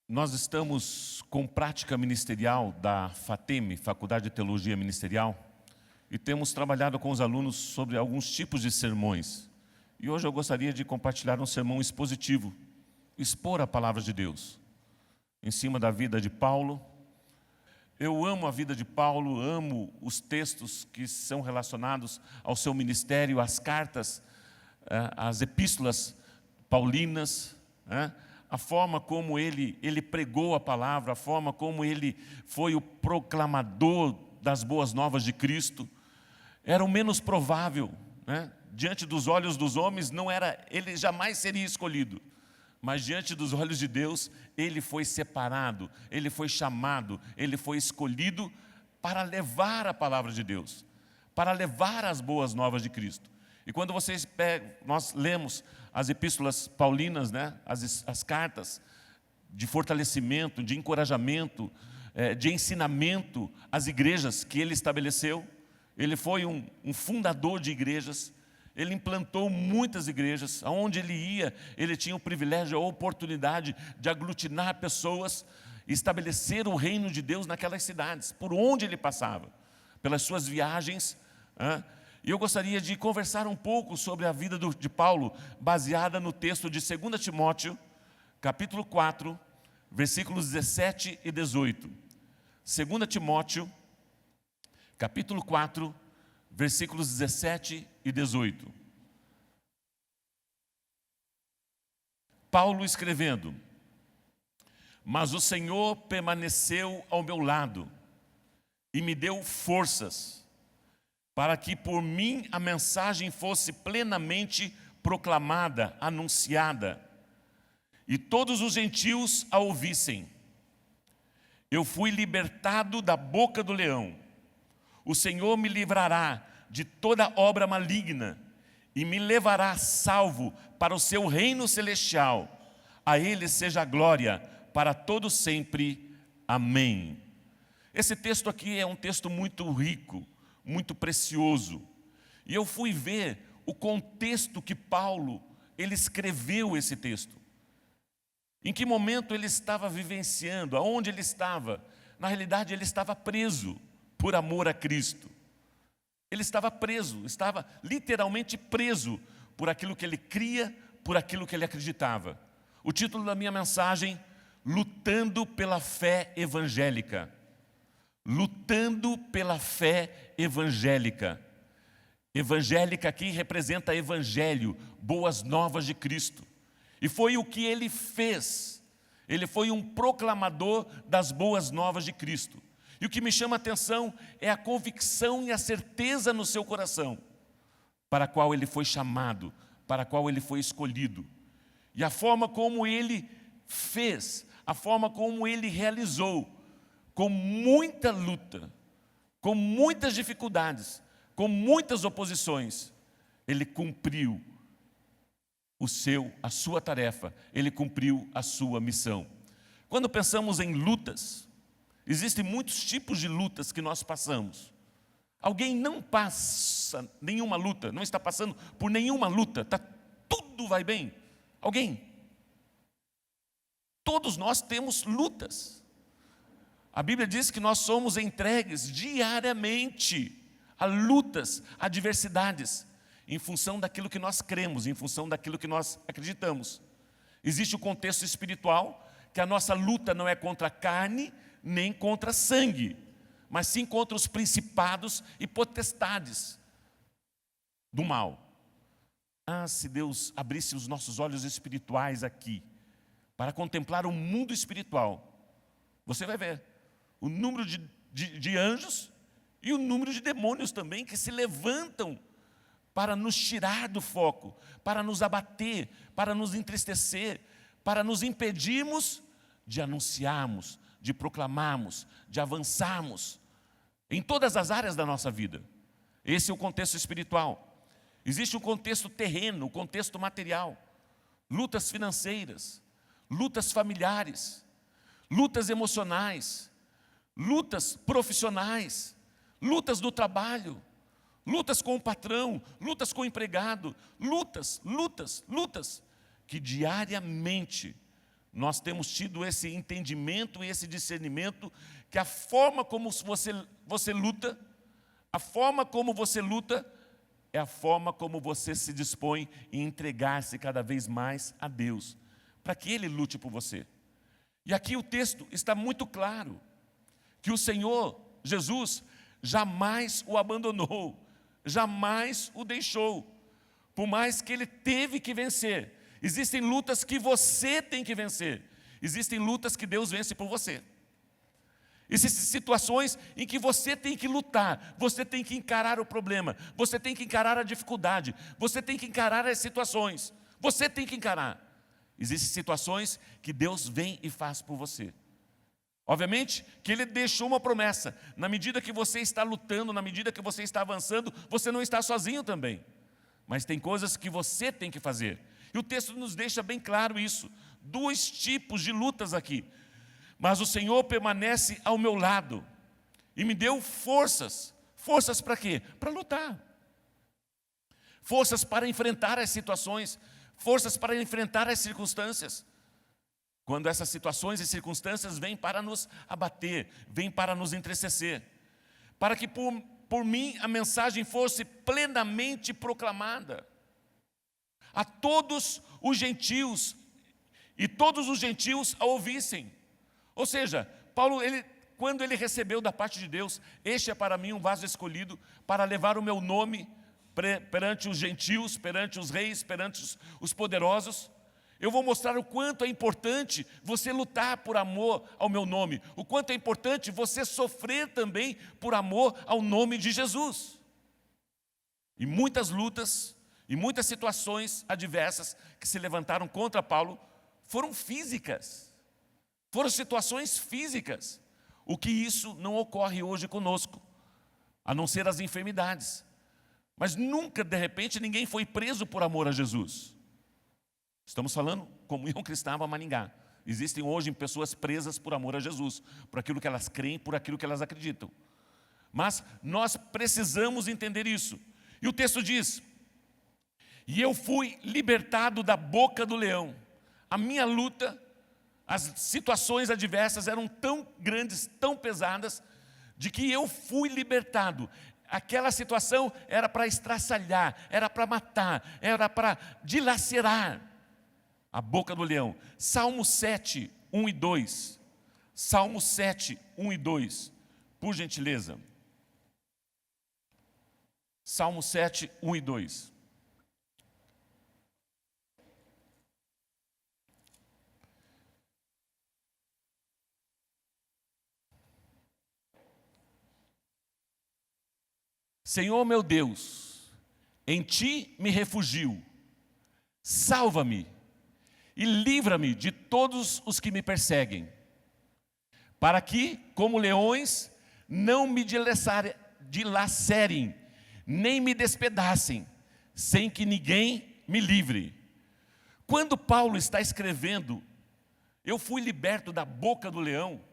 Nós estamos com prática ministerial da FATEM, Faculdade de Teologia Ministerial, e temos trabalhado com os alunos sobre alguns tipos de sermões. E hoje eu gostaria de compartilhar um sermão expositivo, expor a palavra de Deus, em cima da vida de Paulo. Eu amo a vida de Paulo, amo os textos que são relacionados ao seu ministério, as cartas, as epístolas paulinas, a forma como ele pregou a palavra, a forma como ele foi o proclamador das boas novas de Cristo. Era o menos provável, diante dos olhos dos homens, ele jamais seria escolhido. Mas diante dos olhos de Deus, ele foi separado, ele foi chamado, ele foi escolhido para levar a palavra de Deus, para levar as boas novas de Cristo. E quando nós lemos as epístolas paulinas, as cartas de fortalecimento, de encorajamento, de ensinamento às igrejas que ele estabeleceu, ele foi um fundador de igrejas. Ele implantou muitas igrejas, aonde ele ia, ele tinha o privilégio, a oportunidade de aglutinar pessoas e estabelecer o reino de Deus naquelas cidades, por onde ele passava, pelas suas viagens. E eu gostaria de conversar um pouco sobre a vida de Paulo, baseada no texto de 2 Timóteo, capítulo 4, versículos 17 e 18. 2 Timóteo, capítulo 4, versículos 17 e 18. Paulo escrevendo: mas o Senhor permaneceu ao meu lado e me deu forças, para que por mim a mensagem fosse plenamente proclamada, anunciada, e todos os gentios a ouvissem. Eu fui libertado da boca do leão. O Senhor me livrará de toda obra maligna e me levará salvo para o seu reino celestial. A Ele seja a glória para todo sempre. Amém. Esse texto aqui é um texto muito rico, muito precioso. E eu fui ver o contexto que Paulo, ele escreveu esse texto. Em que momento ele estava vivenciando, aonde ele estava. Na realidade, ele estava preso por amor a Cristo. Ele estava preso, estava literalmente preso por aquilo que ele cria, por aquilo que ele acreditava. O título da minha mensagem: Lutando pela fé evangélica. Lutando pela fé evangélica. Evangélica aqui representa evangelho, boas novas de Cristo. E foi o que ele fez. Ele foi um proclamador das boas novas de Cristo. E o que me chama a atenção é a convicção e a certeza no seu coração, para a qual ele foi chamado, para a qual ele foi escolhido. E a forma como ele fez, a forma como ele realizou, com muita luta, com muitas dificuldades, com muitas oposições, ele cumpriu a sua tarefa, ele cumpriu a sua missão. Quando pensamos em lutas, existem muitos tipos de lutas que nós passamos. Alguém não passa nenhuma luta, não está passando por nenhuma luta, tudo vai bem. Alguém? Todos nós temos lutas. A Bíblia diz que nós somos entregues diariamente a lutas, a adversidades, em função daquilo que nós cremos, em função daquilo que nós acreditamos. Existe o contexto espiritual, que a nossa luta não é contra a carne, nem contra sangue, mas sim contra os principados e potestades do mal. Se Deus abrisse os nossos olhos espirituais aqui, para contemplar o mundo espiritual, você vai ver o número de anjos e o número de demônios também, que se levantam para nos tirar do foco, para nos abater, para nos entristecer, para nos impedirmos de anunciarmos, de proclamarmos, de avançarmos em todas as áreas da nossa vida. Esse é o contexto espiritual. Existe um contexto terreno, o contexto material. Lutas financeiras, lutas familiares, lutas emocionais, lutas profissionais, lutas do trabalho, lutas com o patrão, lutas com o empregado, lutas, que diariamente nós temos tido esse entendimento e esse discernimento que a forma como você luta, a forma como você luta é a forma como você se dispõe em entregar-se cada vez mais a Deus, para que Ele lute por você. E aqui o texto está muito claro, que o Senhor Jesus jamais o abandonou, jamais o deixou, por mais que Ele teve que vencer. Existem lutas que você tem que vencer, existem lutas que Deus vence por você. Existem situações em que você tem que lutar, você tem que encarar o problema, você tem que encarar a dificuldade, você tem que encarar as situações, você tem que encarar. Existem situações que Deus vem e faz por você. Obviamente que Ele deixou uma promessa, na medida que você está lutando, na medida que você está avançando, você não está sozinho também. Mas tem coisas que você tem que fazer. E o texto nos deixa bem claro isso. 2 tipos de lutas aqui. Mas o Senhor permanece ao meu lado e me deu forças. Forças para quê? Para lutar. Forças para enfrentar as situações. Forças para enfrentar as circunstâncias. Quando essas situações e circunstâncias vêm para nos abater, vêm para nos entristecer. Para que por mim a mensagem fosse plenamente proclamada a todos os gentios, e todos os gentios a ouvissem. Ou seja, Paulo, quando ele recebeu da parte de Deus, este é para mim um vaso escolhido para levar o meu nome perante os gentios, perante os reis, perante os poderosos. Eu vou mostrar o quanto é importante você lutar por amor ao meu nome, o quanto é importante você sofrer também por amor ao nome de Jesus. E muitas lutas e muitas situações adversas que se levantaram contra Paulo foram físicas. Foram situações físicas. O que isso não ocorre hoje conosco, a não ser as enfermidades. Mas nunca, de repente, ninguém foi preso por amor a Jesus. Estamos falando Comunhão Cristã Maringá. Existem hoje pessoas presas por amor a Jesus, por aquilo que elas creem, por aquilo que elas acreditam. Mas nós precisamos entender isso. E o texto diz: e eu fui libertado da boca do leão. A minha luta, as situações adversas eram tão grandes, tão pesadas, de que eu fui libertado. Aquela situação era para estraçalhar, era para matar, era para dilacerar a boca do leão. Salmo 7, 1 e 2. Salmo 7, 1 e 2. Por gentileza. Salmo 7, 1 e 2. Senhor meu Deus, em Ti me refugio, salva-me e livra-me de todos os que me perseguem, para que, como leões, não me dilacerem, nem me despedacem, sem que ninguém me livre. Quando Paulo está escrevendo, eu fui liberto da boca do leão,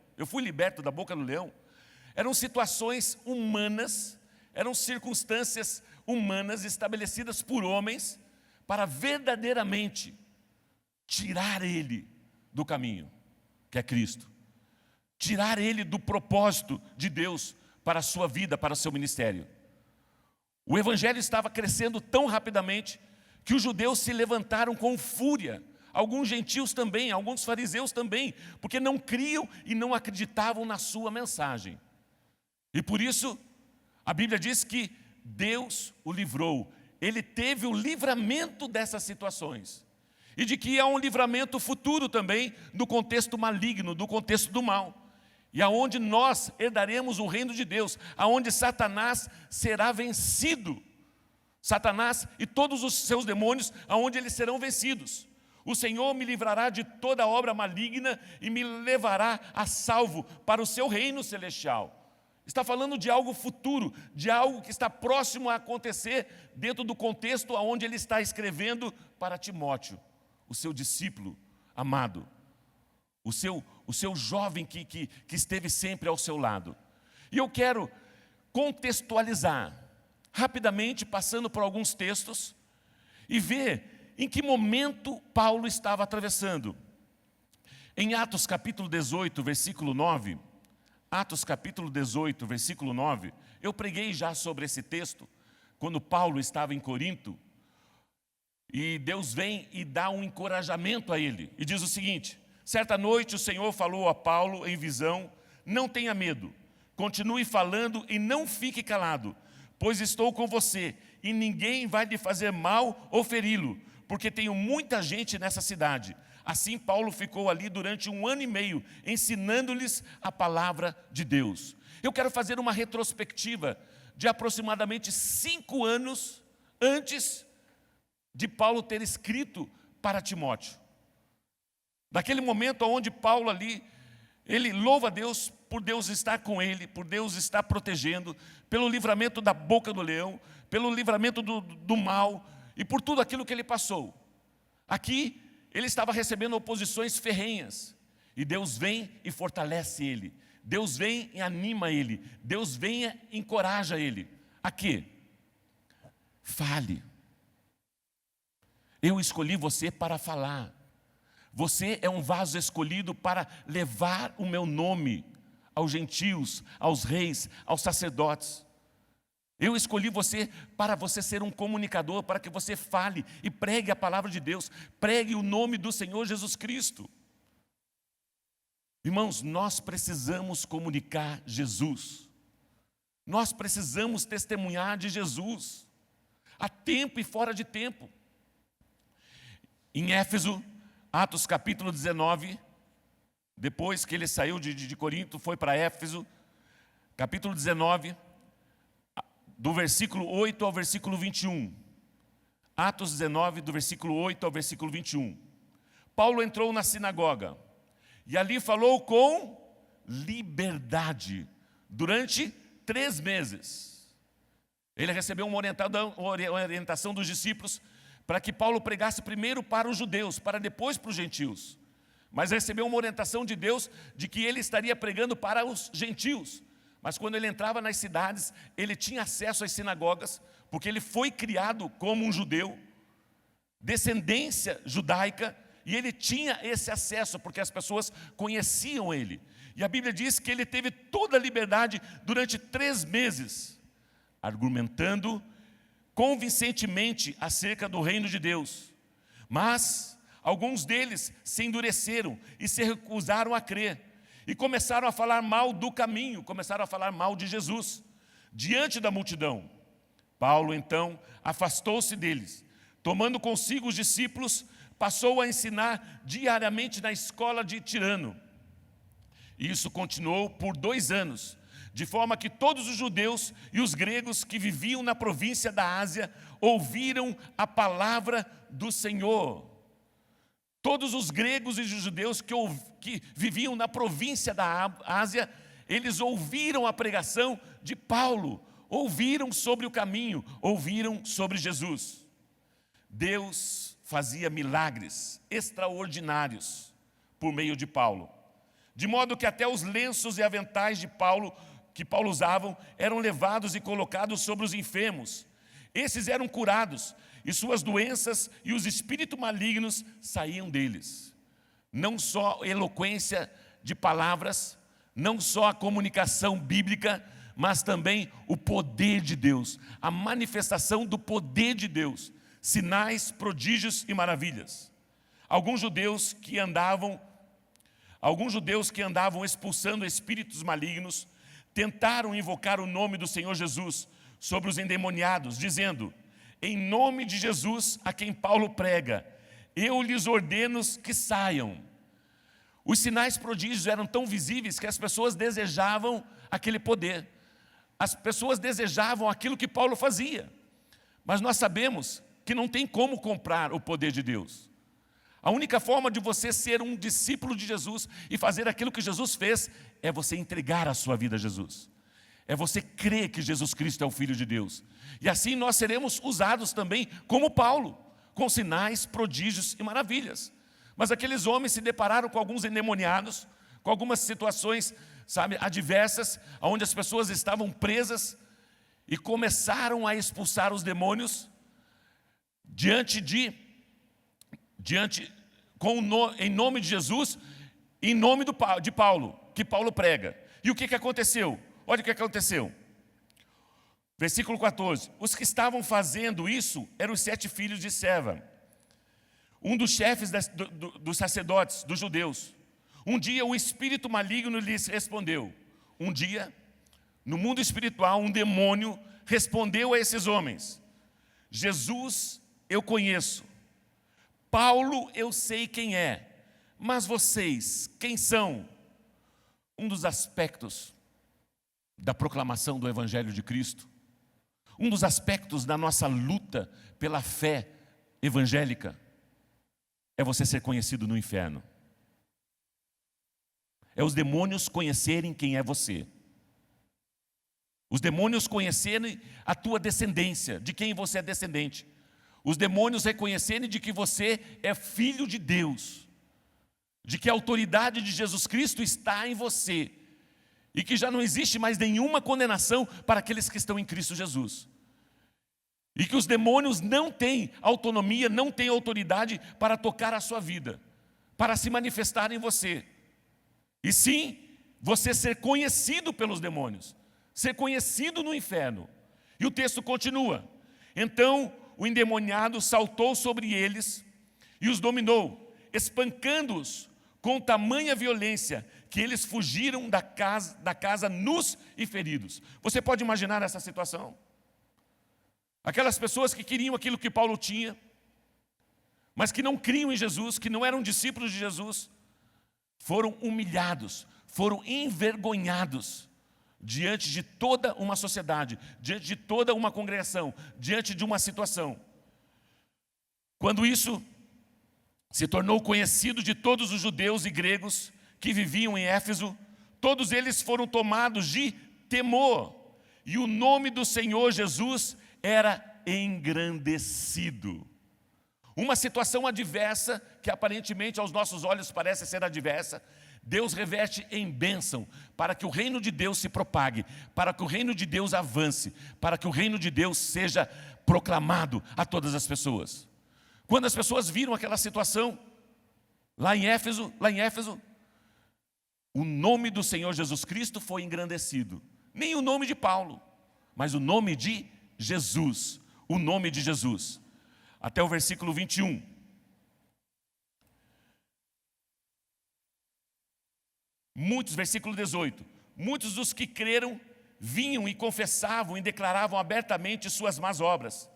eram situações humanas, eram circunstâncias humanas estabelecidas por homens para verdadeiramente tirar ele do caminho, que é Cristo. Tirar ele do propósito de Deus para a sua vida, para o seu ministério. O evangelho estava crescendo tão rapidamente que os judeus se levantaram com fúria. Alguns gentios também, alguns fariseus também, porque não criam e não acreditavam na sua mensagem. E por isso, a Bíblia diz que Deus o livrou. Ele teve o livramento dessas situações. E de que há um livramento futuro também, do contexto maligno, do contexto do mal. E aonde nós herdaremos o reino de Deus, aonde Satanás será vencido. Satanás e todos os seus demônios, aonde eles serão vencidos. O Senhor me livrará de toda obra maligna e me levará a salvo para o seu reino celestial. Está falando de algo futuro, de algo que está próximo a acontecer dentro do contexto onde ele está escrevendo para Timóteo, o seu discípulo amado, o seu jovem que esteve sempre ao seu lado. E eu quero contextualizar, rapidamente, passando por alguns textos, e ver em que momento Paulo estava atravessando. Em Atos capítulo 18, versículo 9, Atos capítulo 18, versículo 9, eu preguei já sobre esse texto, quando Paulo estava em Corinto, e Deus vem e dá um encorajamento a ele, e diz o seguinte: certa noite o Senhor falou a Paulo em visão: não tenha medo, continue falando e não fique calado, pois estou com você, e ninguém vai lhe fazer mal ou feri-lo, porque tenho muita gente nessa cidade. Assim Paulo ficou ali durante 1 ano e meio, ensinando-lhes a palavra de Deus. Eu quero fazer uma retrospectiva de aproximadamente 5 anos antes de Paulo ter escrito para Timóteo. Daquele momento onde Paulo ali, ele louva a Deus por Deus estar com ele, por Deus estar protegendo, pelo livramento da boca do leão, pelo livramento do mal e por tudo aquilo que ele passou. Aqui ele estava recebendo oposições ferrenhas, e Deus vem e fortalece ele, Deus vem e anima ele, Deus vem e encoraja ele. A quê? Fale. Eu escolhi você para falar. Você é um vaso escolhido para levar o meu nome aos gentios, aos reis, aos sacerdotes. Eu escolhi você para você ser um comunicador, para que você fale e pregue a palavra de Deus, pregue o nome do Senhor Jesus Cristo. Irmãos, nós precisamos comunicar Jesus. Nós precisamos testemunhar de Jesus, a tempo e fora de tempo. Em Éfeso, Atos capítulo 19, depois que ele saiu de Corinto, foi para Éfeso, capítulo 19, do versículo 8 ao versículo 21. Atos 19, do versículo 8 ao versículo 21. Paulo entrou na sinagoga e ali falou com liberdade durante 3 meses. Ele recebeu uma orientação dos discípulos para que Paulo pregasse primeiro para os judeus, para depois para os gentios. Mas recebeu uma orientação de Deus de que ele estaria pregando para os gentios. Mas quando ele entrava nas cidades, ele tinha acesso às sinagogas, porque ele foi criado como um judeu, descendência judaica, e ele tinha esse acesso, porque as pessoas conheciam ele. E a Bíblia diz que ele teve toda a liberdade durante 3 meses, argumentando convincentemente acerca do reino de Deus. Mas alguns deles se endureceram e se recusaram a crer, e começaram a falar mal do caminho, começaram a falar mal de Jesus, diante da multidão. Paulo então afastou-se deles, tomando consigo os discípulos, passou a ensinar diariamente na escola de Tirano. Isso continuou por 2 anos, de forma que todos os judeus e os gregos que viviam na província da Ásia ouviram a palavra do Senhor. Todos os gregos e os judeus que viviam na província da Ásia, eles ouviram a pregação de Paulo, ouviram sobre o caminho, ouviram sobre Jesus. Deus fazia milagres extraordinários por meio de Paulo, de modo que até os lenços e aventais de Paulo, que Paulo usava, eram levados e colocados sobre os enfermos. Esses eram curados, e suas doenças e os espíritos malignos saíam deles. Não só eloquência de palavras, não só a comunicação bíblica, mas também o poder de Deus, a manifestação do poder de Deus, sinais, prodígios e maravilhas. Alguns judeus que andavam expulsando espíritos malignos, tentaram invocar o nome do Senhor Jesus sobre os endemoniados, dizendo: em nome de Jesus, a quem Paulo prega, eu lhes ordeno que saiam. Os sinais prodígios eram tão visíveis que as pessoas desejavam aquele poder. As pessoas desejavam aquilo que Paulo fazia. Mas nós sabemos que não tem como comprar o poder de Deus. A única forma de você ser um discípulo de Jesus e fazer aquilo que Jesus fez é você entregar a sua vida a Jesus. É você crer que Jesus Cristo é o Filho de Deus. E assim nós seremos usados também como Paulo, com sinais, prodígios e maravilhas. Mas aqueles homens se depararam com alguns endemoniados, com algumas situações, adversas, onde as pessoas estavam presas e começaram a expulsar os demônios em nome de Jesus, em nome de Paulo, que Paulo prega. E o que aconteceu? Olha o que aconteceu. Versículo 14. Os que estavam fazendo isso eram os 7 filhos de Seva, um dos chefes dos sacerdotes, dos judeus. Um dia o espírito maligno lhes respondeu. Um dia, no mundo espiritual, um demônio respondeu a esses homens: Jesus eu conheço, Paulo eu sei quem é, mas vocês, quem são? Um dos aspectos da proclamação do Evangelho de Cristo, um dos aspectos da nossa luta pela fé evangélica, é você ser conhecido no inferno. É os demônios conhecerem quem é você. Os demônios conhecerem a tua descendência, de quem você é descendente. Os demônios reconhecerem de que você é filho de Deus, de que a autoridade de Jesus Cristo está em você, e que já não existe mais nenhuma condenação para aqueles que estão em Cristo Jesus. E que os demônios não têm autonomia, não têm autoridade para tocar a sua vida, para se manifestar em você. E sim, você ser conhecido pelos demônios, ser conhecido no inferno. E o texto continua. Então o endemoniado saltou sobre eles e os dominou, espancando-os com tamanha violência que eles fugiram da casa nus e feridos. Você pode imaginar essa situação? Aquelas pessoas que queriam aquilo que Paulo tinha, mas que não criam em Jesus, que não eram discípulos de Jesus, foram humilhados, foram envergonhados diante de toda uma sociedade, diante de toda uma congregação, diante de uma situação. Quando isso se tornou conhecido de todos os judeus e gregos que viviam em Éfeso, todos eles foram tomados de temor, e o nome do Senhor Jesus era engrandecido. Uma situação adversa, que aparentemente aos nossos olhos parece ser adversa, Deus reverte em bênção, para que o reino de Deus se propague, para que o reino de Deus avance, para que o reino de Deus seja proclamado a todas as pessoas. Quando as pessoas viram aquela situação, lá em Éfeso, o nome do Senhor Jesus Cristo foi engrandecido. Nem o nome de Paulo, mas o nome de Jesus, o nome de Jesus. Até o versículo 21. Versículo 18. Muitos dos que creram vinham e confessavam e declaravam abertamente suas más obras.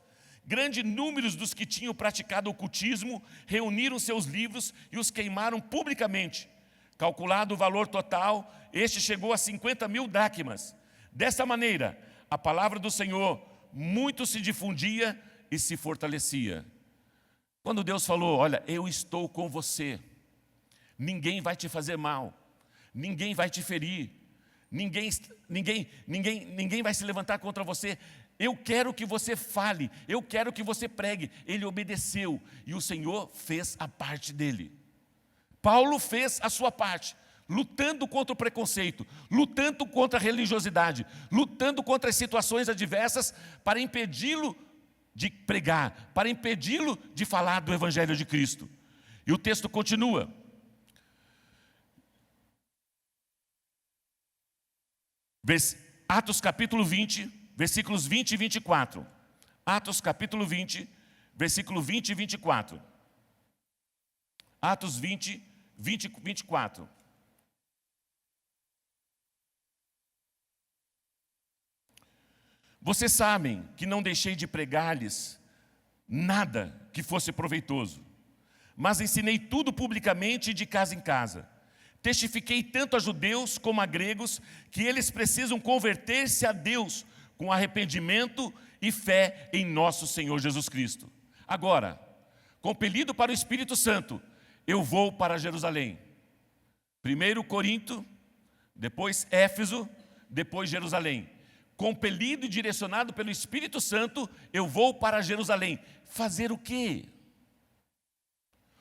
Grande número dos que tinham praticado ocultismo reuniram seus livros e os queimaram publicamente. Calculado o valor total, este chegou a 50.000 dracmas. Dessa maneira, a palavra do Senhor muito se difundia e se fortalecia. Quando Deus falou: olha, eu estou com você, ninguém vai te fazer mal, ninguém vai te ferir, ninguém vai se levantar contra você, eu quero que você fale, eu quero que você pregue. Ele obedeceu e o Senhor fez a parte dele. Paulo fez a sua parte, lutando contra o preconceito, lutando contra a religiosidade, lutando contra as situações adversas para impedi-lo de pregar, para impedi-lo de falar do Evangelho de Cristo. E o texto continua. Atos capítulo 20, versículos 20 e 24. Atos capítulo 20, versículo 20 e 24. Atos 20, 20 e 24. Vocês sabem que não deixei de pregar-lhes nada que fosse proveitoso, mas ensinei tudo publicamente e de casa em casa. Testifiquei tanto a judeus como a gregos que eles precisam converter-se a Deus com arrependimento e fé em nosso Senhor Jesus Cristo. Agora, compelido para o Espírito Santo, eu vou para Jerusalém. Primeiro Corinto, depois Éfeso, depois Jerusalém. Compelido e direcionado pelo Espírito Santo, eu vou para Jerusalém. Fazer o quê?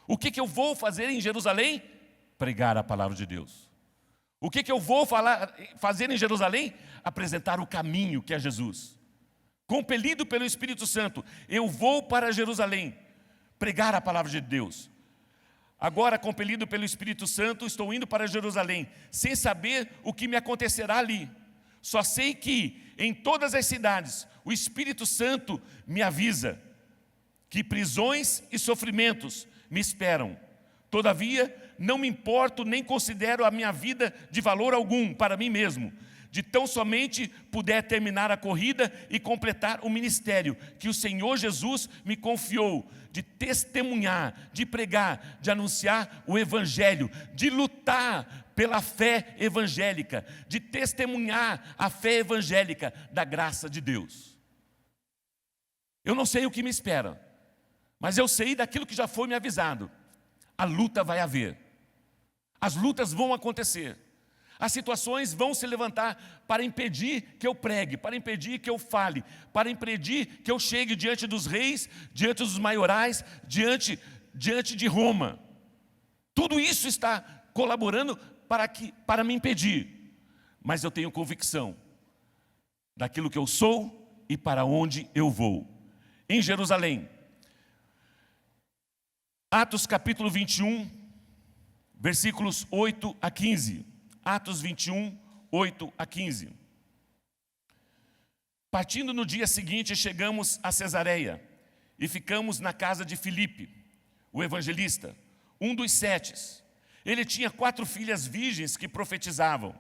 O que eu vou fazer em Jerusalém? Pregar a palavra de Deus. O que eu vou fazer em Jerusalém? Apresentar o caminho que é Jesus. Compelido pelo Espírito Santo, eu vou para Jerusalém, pregar a palavra de Deus. Agora, compelido pelo Espírito Santo, estou indo para Jerusalém, sem saber o que me acontecerá ali. Só sei que, em todas as cidades, o Espírito Santo me avisa que prisões e sofrimentos me esperam. Todavia, não me importo nem considero a minha vida de valor algum para mim mesmo, de tão somente puder terminar a corrida e completar o ministério que o Senhor Jesus me confiou, de testemunhar, de pregar, de anunciar o Evangelho, de lutar pela fé evangélica, de testemunhar a fé evangélica da graça de Deus. Eu não sei o que me espera, mas eu sei daquilo que já foi me avisado. A luta vai haver, as lutas vão acontecer, as situações vão se levantar para impedir que eu pregue, para impedir que eu fale, para impedir que eu chegue diante dos reis, diante dos maiorais, diante de Roma. Tudo isso está colaborando para me impedir, mas eu tenho convicção daquilo que eu sou e para onde eu vou. Em Jerusalém, Atos capítulo 21, versículos 8 a 15. Atos 21, 8 a 15. Partindo no dia seguinte, chegamos a Cesareia e ficamos na casa de Filipe, o evangelista, um dos 7. Ele tinha 4 filhas virgens que profetizavam.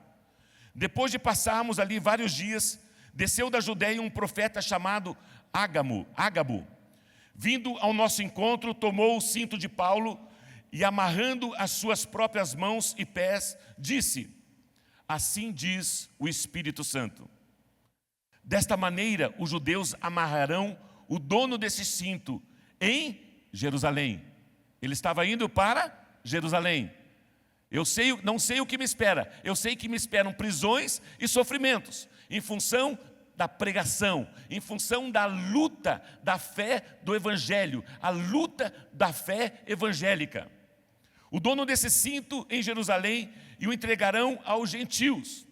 Depois de passarmos ali vários dias, desceu da Judeia um profeta chamado Ágabo. Vindo ao nosso encontro, tomou o cinto de Paulo e, amarrando as suas próprias mãos e pés, disse: assim diz o Espírito Santo. Desta maneira, os judeus amarrarão o dono desse cinto em Jerusalém. Ele estava indo para Jerusalém. Não sei o que me espera. Eu sei que me esperam prisões e sofrimentos, em função da pregação, em função da luta da fé do Evangelho, a luta da fé evangélica. O dono desse cinto em Jerusalém e o entregarão aos gentios.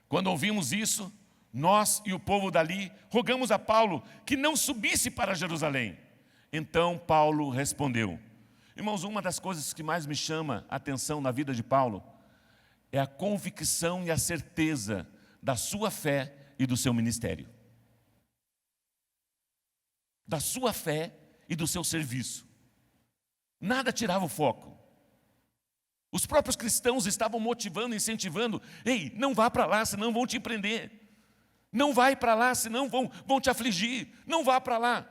Quando ouvimos isso, nós e o povo dali rogamos a Paulo que não subisse para Jerusalém. Então Paulo respondeu. Irmãos, uma das coisas que mais me chama a atenção na vida de Paulo é a convicção e a certeza da sua fé e do seu ministério. Da sua fé e do seu serviço. Nada tirava o foco. Os próprios cristãos estavam motivando, incentivando: ei, não vá para lá, senão vão te prender. Não vai para lá, senão vão te afligir. Não vá para lá.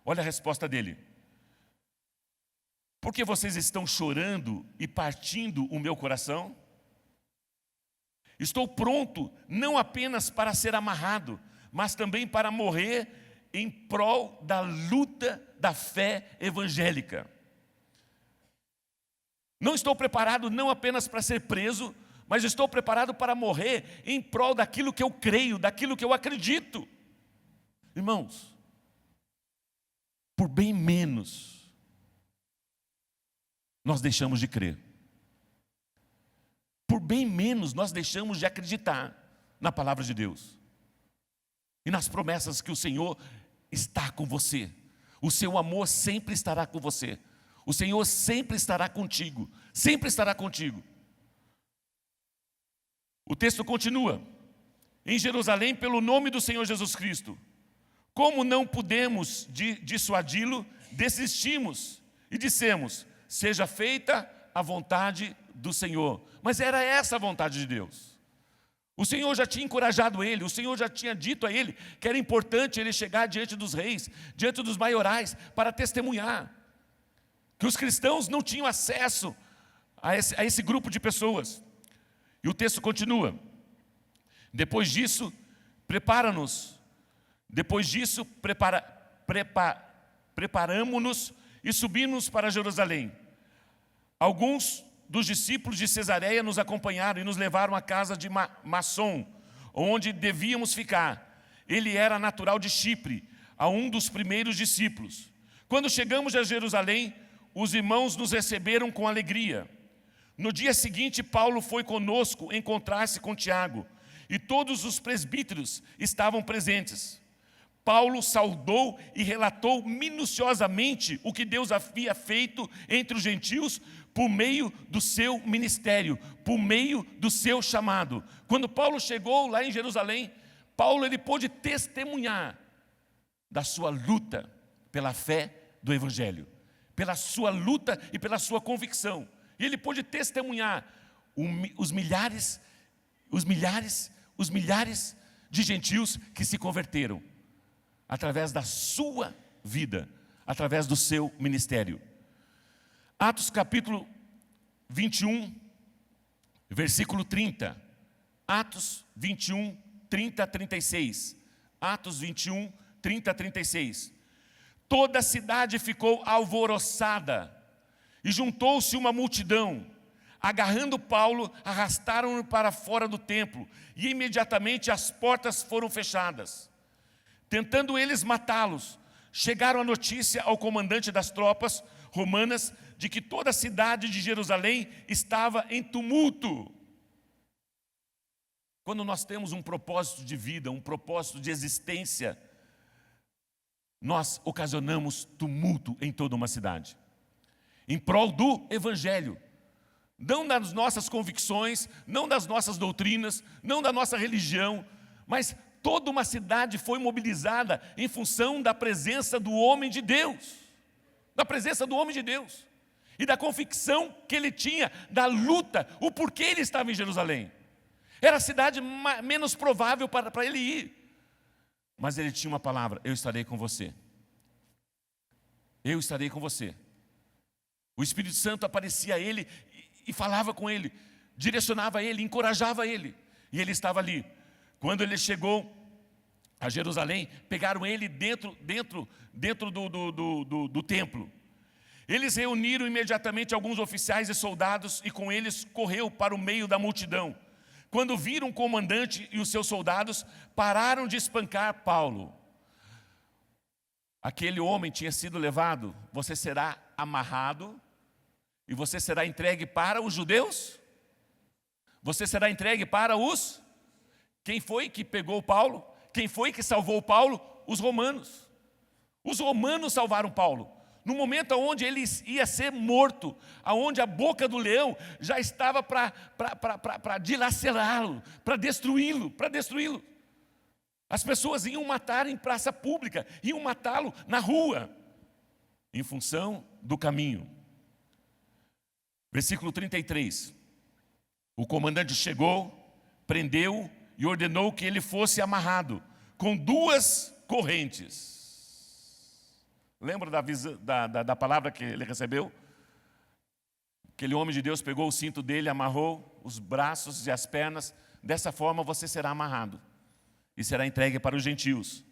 Olha a resposta dele. Porque vocês estão chorando e partindo o meu coração? Estou pronto não apenas para ser amarrado, mas também para morrer em prol da luta da fé evangélica. Não estou preparado não apenas para ser preso, mas estou preparado para morrer em prol daquilo que eu creio, daquilo que eu acredito. Irmãos, por bem menos, nós deixamos de crer. Por bem menos, nós deixamos de acreditar na palavra de Deus. E nas promessas que o Senhor está com você. O seu amor sempre estará com você. O Senhor sempre estará contigo. Sempre estará contigo. O texto continua. Em Jerusalém, pelo nome do Senhor Jesus Cristo. Como não pudemos dissuadi-lo, desistimos e dissemos: seja feita a vontade do Senhor. Mas era essa a vontade de Deus. O Senhor já tinha encorajado ele, o Senhor já tinha dito a ele que era importante ele chegar diante dos reis, diante dos maiorais, para testemunhar. Que os cristãos não tinham acesso a esse grupo de pessoas. E o texto continua. Depois disso, preparamo-nos e subimos para Jerusalém. Alguns dos discípulos de Cesareia nos acompanharam e nos levaram à casa de Mnason, onde devíamos ficar. Ele era natural de Chipre, a um dos primeiros discípulos. Quando chegamos a Jerusalém, os irmãos nos receberam com alegria. No dia seguinte, Paulo foi conosco encontrar-se com Tiago, e todos os presbíteros estavam presentes. Paulo saudou e relatou minuciosamente o que Deus havia feito entre os gentios por meio do seu ministério, por meio do seu chamado. Quando Paulo chegou lá em Jerusalém, Paulo ele pôde testemunhar da sua luta pela fé do Evangelho, pela sua luta e pela sua convicção. E ele pôde testemunhar os milhares de gentios que se converteram através da sua vida, através do seu ministério. Atos capítulo 21, versículo 30. Atos 21, 30 a 36. Atos 21, 30 a 36. Toda a cidade ficou alvoroçada e juntou-se uma multidão. Agarrando Paulo, arrastaram-no para fora do templo e imediatamente as portas foram fechadas. Tentando eles matá-los, chegaram a notícia ao comandante das tropas romanas de que toda a cidade de Jerusalém estava em tumulto. Quando nós temos um propósito de vida, um propósito de existência, nós ocasionamos tumulto em toda uma cidade, em prol do Evangelho. Não das nossas convicções, não das nossas doutrinas, não da nossa religião, mas toda uma cidade foi mobilizada em função da presença do homem de Deus, da presença do homem de Deus, e da convicção que ele tinha, da luta, o porquê ele estava em Jerusalém. Era a cidade menos provável para ele ir, mas ele tinha uma palavra: eu estarei com você. Eu estarei com você. O Espírito Santo aparecia a ele e falava com ele, direcionava ele, encorajava ele, e ele estava ali. Quando ele chegou a Jerusalém, pegaram ele dentro do templo. Eles reuniram imediatamente alguns oficiais e soldados e com eles correu para o meio da multidão. Quando viram o comandante e os seus soldados, pararam de espancar Paulo. Aquele homem tinha sido levado: você será amarrado e você será entregue para os judeus? Você será entregue para os... Quem foi que pegou Paulo? Quem foi que salvou Paulo? Os romanos. Os romanos salvaram Paulo. No momento onde ele ia ser morto, aonde a boca do leão já estava para dilacerá-lo, para destruí-lo. As pessoas iam matar em praça pública, iam matá-lo na rua, em função do caminho. Versículo 33. O comandante chegou, prendeu e ordenou que ele fosse amarrado com 2 correntes. Lembra da palavra que ele recebeu? Aquele homem de Deus pegou o cinto dele, amarrou os braços e as pernas. Dessa forma você será amarrado e será entregue para os gentios.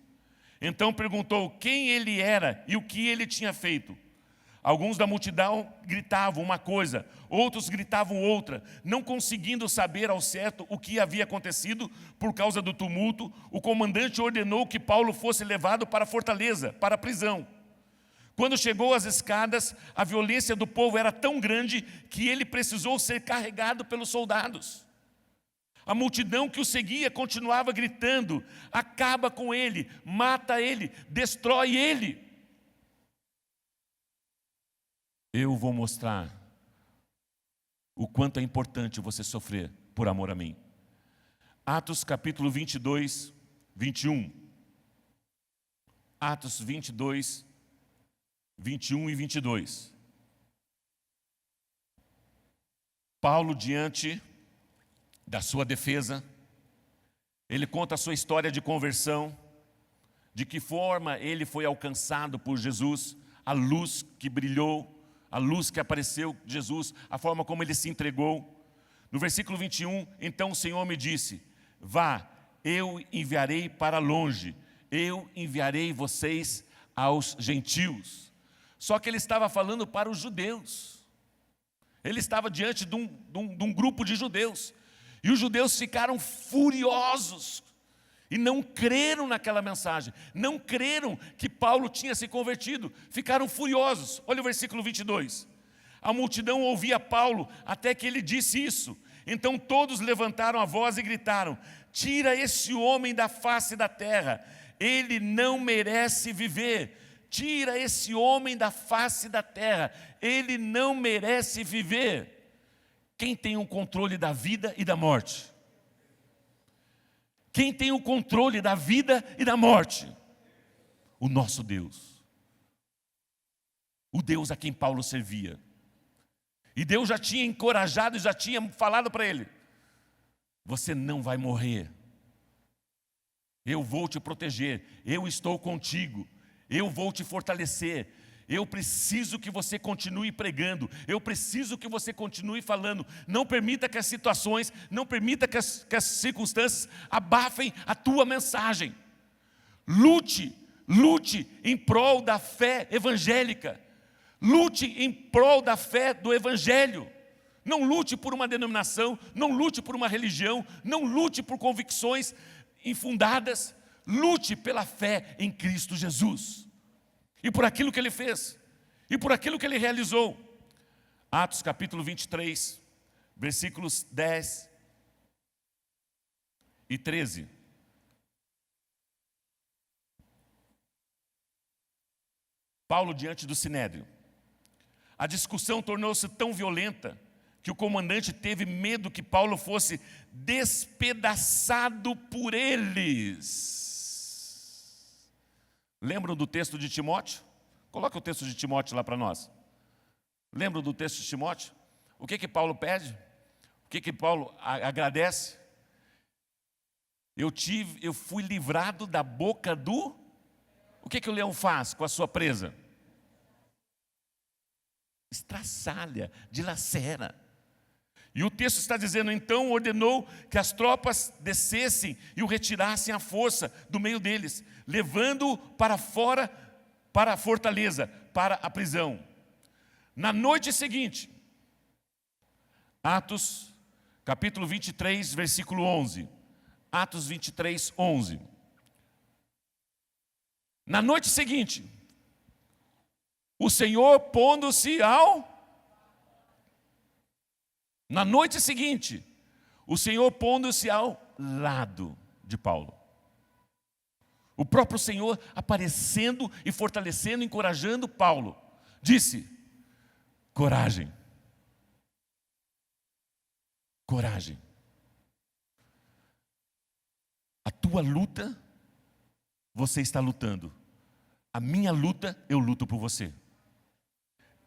Então perguntou quem ele era e o que ele tinha feito. Alguns da multidão gritavam uma coisa, outros gritavam outra. Não conseguindo saber ao certo o que havia acontecido por causa do tumulto, o comandante ordenou que Paulo fosse levado para a fortaleza, para a prisão. Quando chegou às escadas, a violência do povo era tão grande que ele precisou ser carregado pelos soldados. A multidão que o seguia continuava gritando: acaba com ele, mata ele, destrói ele. Eu vou mostrar o quanto é importante você sofrer por amor a mim. Atos capítulo 22, 21. Atos 22, 21 e 22. Paulo, diante da sua defesa, ele conta a sua história de conversão, de que forma ele foi alcançado por Jesus, a luz que brilhou, a luz que apareceu de Jesus, a forma como ele se entregou. No versículo 21, então o Senhor me disse: vá, eu enviarei para longe, eu enviarei vocês aos gentios. Só que ele estava falando para os judeus. Ele estava diante de um grupo de judeus. E os judeus ficaram furiosos e não creram naquela mensagem. Não creram que Paulo tinha se convertido. Ficaram furiosos. Olha o versículo 22. A multidão ouvia Paulo até que ele disse isso. Então todos levantaram a voz e gritaram: tira esse homem da face da terra. ele não merece viver. Tira esse homem da face da terra, ele não merece viver. Quem tem o controle da vida e da morte? Quem tem o controle da vida e da morte? O nosso Deus. O Deus a quem Paulo servia. E Deus já tinha encorajado, já tinha falado para ele: você não vai morrer. Eu vou te proteger, eu estou contigo, eu vou te fortalecer. Eu preciso que você continue pregando, eu preciso que você continue falando. Não permita que as situações, não permita que as circunstâncias abafem a tua mensagem. Lute em prol da fé evangélica. Lute em prol da fé do Evangelho. Não lute por uma denominação, não lute por uma religião, não lute por convicções infundadas. Lute pela fé em Cristo Jesus. E por aquilo que Ele fez, e por aquilo que Ele realizou. Atos capítulo 23, versículos 10 e 13. Paulo diante do Sinédrio. A discussão tornou-se tão violenta que o comandante teve medo que Paulo fosse despedaçado por eles. Lembram do texto de Timóteo? Coloca o texto de Timóteo lá para nós. Lembram do texto de Timóteo? O que Paulo pede? O que Paulo agradece? Eu fui livrado da boca do... O que o leão faz com a sua presa? Estraçalha, dilacera. E o texto está dizendo: então ordenou que as tropas descessem e o retirassem à força do meio deles, levando-o para fora, para a fortaleza, para a prisão. Na noite seguinte, Atos, capítulo 23, versículo 11. Atos 23, 11. Na noite seguinte, o Senhor pondo-se ao... Na noite seguinte, o Senhor pondo-se ao lado de Paulo. O próprio Senhor aparecendo e fortalecendo, encorajando Paulo. Disse: coragem. Coragem. A tua luta, você está lutando. A minha luta, eu luto por você.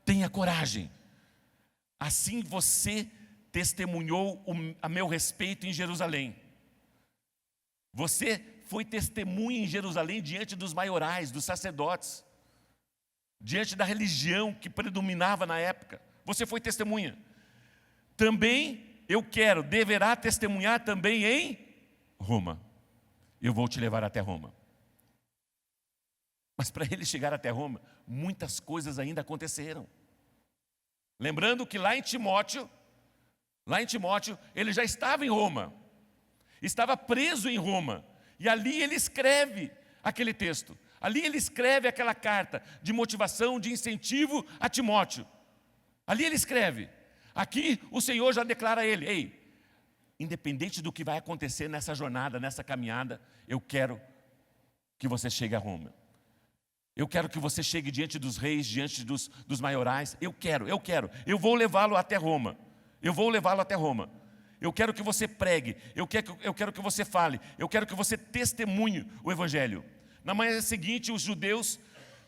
Tenha coragem. Assim você testemunhou a meu respeito em Jerusalém. Você foi testemunha em Jerusalém diante dos maiorais, dos sacerdotes, diante da religião que predominava na época. Você foi testemunha. Também deverá testemunhar também em Roma. Eu vou te levar até Roma. Mas para ele chegar até Roma, muitas coisas ainda aconteceram. Lembrando que lá em Timóteo, ele já estava em Roma. Estava preso em Roma. E ali ele escreve aquele texto. Ali ele escreve aquela carta de motivação, de incentivo a Timóteo. Ali ele escreve. Aqui o Senhor já declara a ele: ei, independente do que vai acontecer nessa jornada, nessa caminhada, eu quero que você chegue a Roma. Eu quero que você chegue diante dos reis, diante dos maiorais. Eu vou levá-lo até Roma. Eu quero que você pregue, eu quero que você fale, eu quero que você testemunhe o Evangelho. Na manhã seguinte, os judeus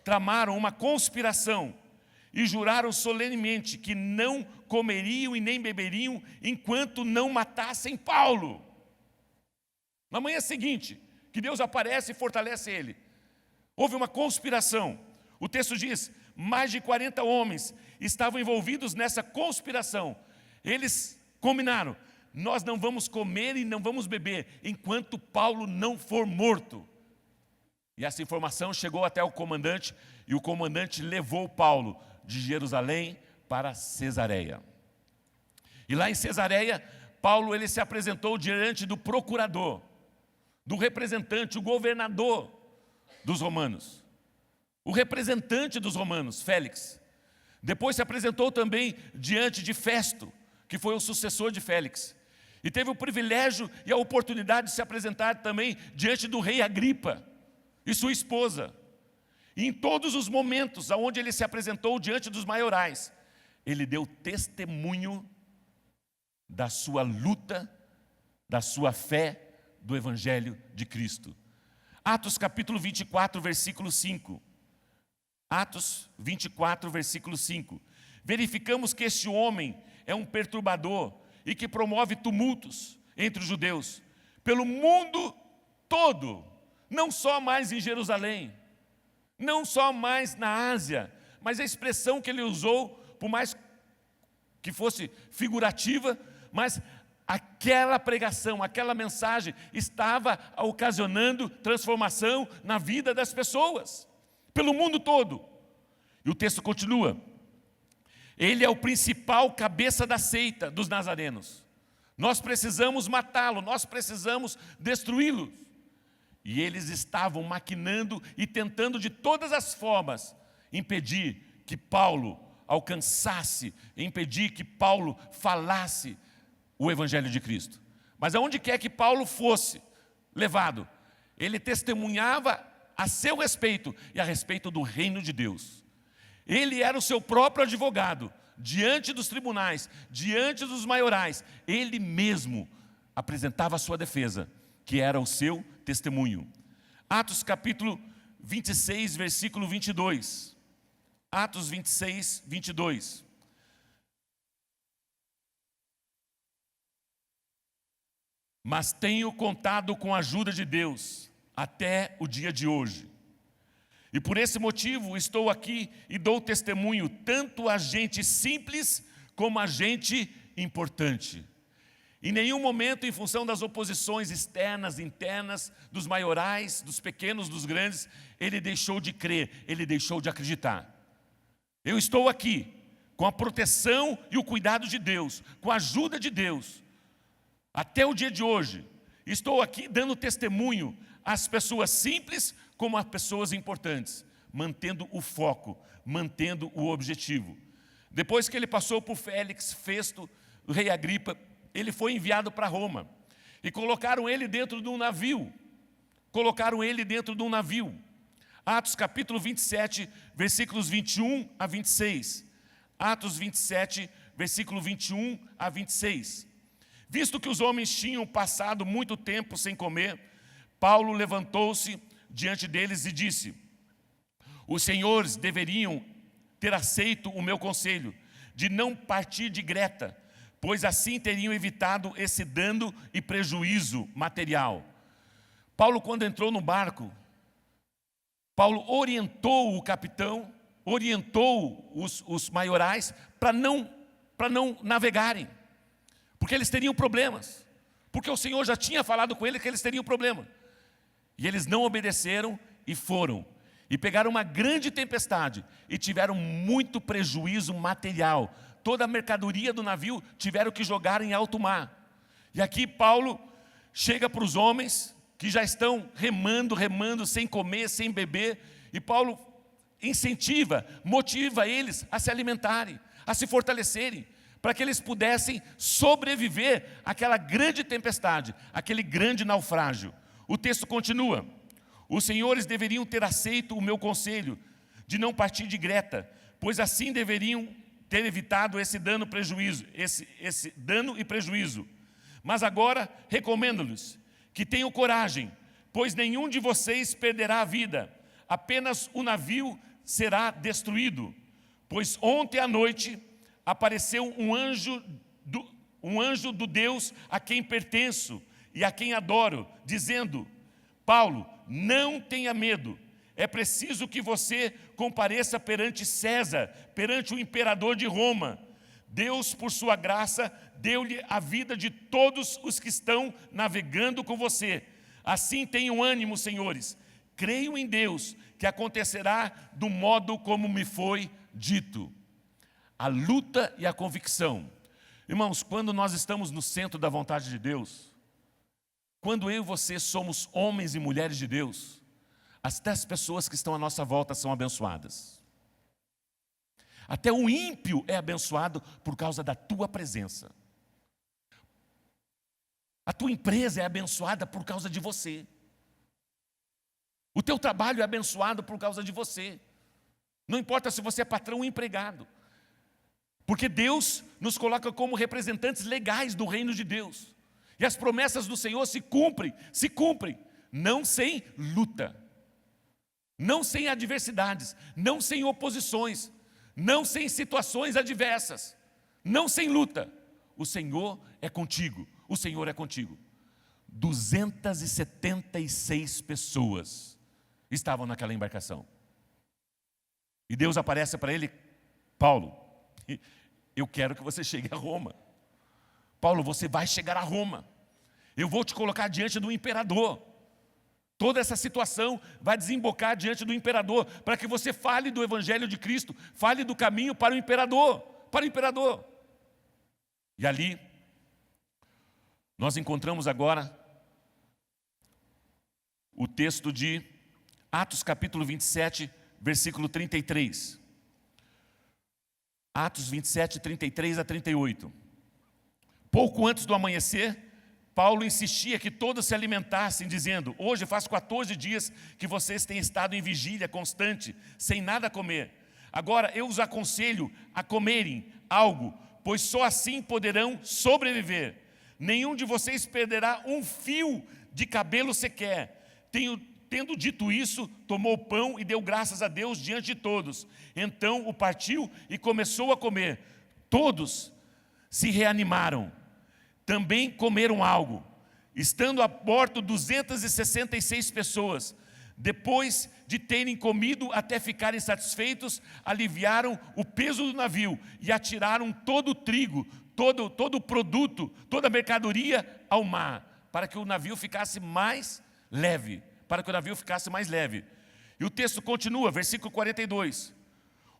tramaram uma conspiração e juraram solenemente que não comeriam e nem beberiam enquanto não matassem Paulo. Na manhã seguinte, que Deus aparece e fortalece ele. Houve uma conspiração. O texto diz: mais de 40 homens estavam envolvidos nessa conspiração. Eles combinaram: nós não vamos comer e não vamos beber enquanto Paulo não for morto. E essa informação chegou até o comandante, e o comandante levou Paulo de Jerusalém para Cesareia. E lá em Cesareia, Paulo ele se apresentou diante do procurador, do representante, o governador dos romanos, o representante dos romanos, Félix. Depois se apresentou também diante de Festo, que foi o sucessor de Félix. E teve o privilégio e a oportunidade de se apresentar também diante do rei Agripa. e sua esposa. E em todos os momentos onde ele se apresentou diante dos maiorais, ele deu testemunho da sua luta, da sua fé, do Evangelho de Cristo. Atos capítulo 24, versículo 5. Atos 24, versículo 5. Verificamos que este homem é um perturbador e que promove tumultos entre os judeus, pelo mundo todo, não só mais em Jerusalém, não só mais na Ásia, mas a expressão que ele usou, por mais que fosse figurativa, mas aquela pregação, aquela mensagem estava ocasionando transformação na vida das pessoas, pelo mundo todo. E o texto continua: ele é o principal cabeça da seita dos nazarenos. Nós precisamos matá-lo, nós precisamos destruí-lo. E eles estavam maquinando e tentando de todas as formas impedir que Paulo alcançasse, impedir que Paulo falasse o Evangelho de Cristo. Mas aonde quer que Paulo fosse levado, ele testemunhava a seu respeito e a respeito do reino de Deus. Ele era o seu próprio advogado, diante dos tribunais, diante dos maiorais. Ele mesmo apresentava a sua defesa, que era o seu testemunho. Atos capítulo 26, versículo 22. Atos 26, 22. Mas tenho contado com a ajuda de Deus até o dia de hoje. E por esse motivo estou aqui e dou testemunho tanto a gente simples como a gente importante. Em nenhum momento, em função das oposições externas, internas, dos maiorais, dos pequenos, dos grandes, ele deixou de crer, ele deixou de acreditar. Eu estou aqui com a proteção e o cuidado de Deus, com a ajuda de Deus. Até o dia de hoje, estou aqui dando testemunho às pessoas simples como às pessoas importantes, mantendo o foco, mantendo o objetivo. Depois que ele passou por Félix, Festo, o rei Agripa, ele foi enviado para Roma e colocaram ele dentro de um navio. Atos capítulo 27, versículos 21 a 26. Atos 27, versículo 21 a 26. Visto que os homens tinham passado muito tempo sem comer, Paulo levantou-se diante deles e disse: os senhores deveriam ter aceito o meu conselho de não partir de Creta, pois assim teriam evitado esse dano e prejuízo material. Paulo, quando entrou no barco, Paulo orientou o capitão, orientou os maiorais para não navegarem, porque eles teriam problemas, porque o Senhor já tinha falado com ele que eles teriam problema. E eles não obedeceram e foram. E pegaram uma grande tempestade e tiveram muito prejuízo material. Toda a mercadoria do navio tiveram que jogar em alto mar. E aqui Paulo chega para os homens que já estão remando, sem comer, sem beber. E Paulo incentiva, motiva eles a se alimentarem, a se fortalecerem, para que eles pudessem sobreviver àquela grande tempestade, aquele grande naufrágio. O texto continua: os senhores deveriam ter aceito o meu conselho de não partir de Creta, pois assim deveriam ter evitado esse dano e prejuízo. Mas agora recomendo-lhes que tenham coragem, pois nenhum de vocês perderá a vida, apenas o navio será destruído. Pois ontem à noite apareceu um anjo do Deus a quem pertenço e a quem adoro, dizendo: Paulo, não tenha medo, é preciso que você compareça perante César, perante o imperador de Roma. Deus, por sua graça, deu-lhe a vida de todos os que estão navegando com você. Assim tenham ânimo, senhores, creio em Deus, que acontecerá do modo como me foi dito. A luta e a convicção. Irmãos, quando nós estamos no centro da vontade de Deus, quando eu e você somos homens e mulheres de Deus, até as pessoas que estão à nossa volta são abençoadas. Até o ímpio é abençoado por causa da tua presença. A tua empresa é abençoada por causa de você. O teu trabalho é abençoado por causa de você. Não importa se você é patrão ou empregado. Porque Deus nos coloca como representantes legais do reino de Deus. E as promessas do Senhor se cumprem, não sem luta, não sem adversidades, não sem oposições, não sem situações adversas, não sem luta. O Senhor é contigo, o Senhor é contigo. 276 pessoas estavam naquela embarcação. E Deus aparece para ele: Paulo, eu quero que você chegue a Roma. Paulo, você vai chegar a Roma. Eu vou te colocar diante do imperador. Toda essa situação vai desembocar diante do imperador, para que você fale do evangelho de Cristo, fale do caminho para o imperador, E ali, nós encontramos agora o texto de Atos capítulo 27, versículo 33. Atos 27, 33 a 38. Pouco antes do amanhecer, Paulo insistia que todos se alimentassem, dizendo: hoje faz 14 dias que vocês têm estado em vigília constante, sem nada comer. Agora eu os aconselho a comerem algo, pois só assim poderão sobreviver. Nenhum de vocês perderá um fio de cabelo sequer. Tendo dito isso, tomou o pão e deu graças a Deus diante de todos. Então o partiu e começou a comer. Todos se reanimaram. Também comeram algo. Estando a bordo 266 pessoas. Depois de terem comido até ficarem satisfeitos, aliviaram o peso do navio e atiraram todo o trigo, todo o produto, toda a mercadoria ao mar, para que o navio ficasse mais leve. E o texto continua, versículo 42.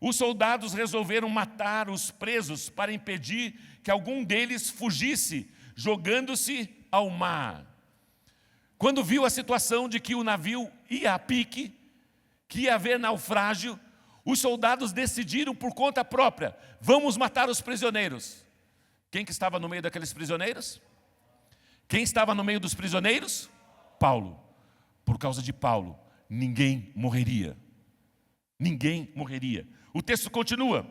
Os soldados resolveram matar os presos para impedir que algum deles fugisse, jogando-se ao mar. Quando viu a situação de que o navio ia a pique, que ia haver naufrágio, os soldados decidiram por conta própria: vamos matar os prisioneiros. Quem que estava no meio daqueles prisioneiros? Quem estava no meio dos prisioneiros? Paulo. Por causa de Paulo, ninguém morreria. Ninguém morreria. O texto continua.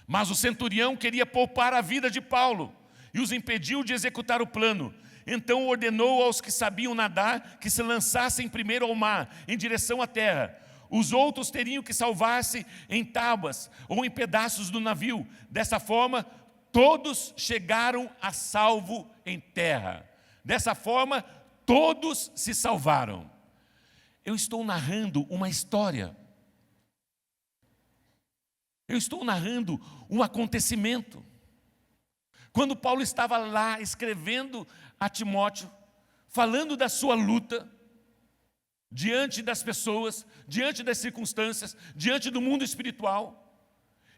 Mas o centurião queria poupar a vida de Paulo e os impediu de executar o plano. Então ordenou aos que sabiam nadar que se lançassem primeiro ao mar, em direção à terra. Os outros teriam que salvar-se em tábuas ou em pedaços do navio. Dessa forma, todos chegaram a salvo em terra. Dessa forma, todos se salvaram. Eu estou narrando uma história. Eu estou narrando um acontecimento. Quando Paulo estava lá escrevendo a Timóteo, falando da sua luta, diante das pessoas, diante das circunstâncias, diante do mundo espiritual,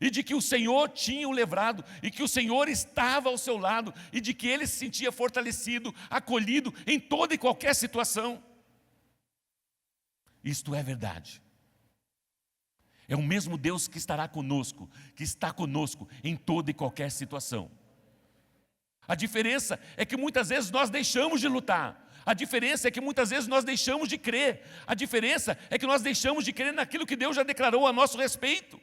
e de que o Senhor tinha o livrado, e que o Senhor estava ao seu lado, e de que ele se sentia fortalecido, acolhido em toda e qualquer situação. Isto é verdade. É o mesmo Deus que estará conosco, que está conosco em toda e qualquer situação. A diferença é que muitas vezes nós deixamos de lutar. A diferença é que muitas vezes nós deixamos de crer. A diferença é que nós deixamos de crer naquilo que Deus já declarou a nosso respeito.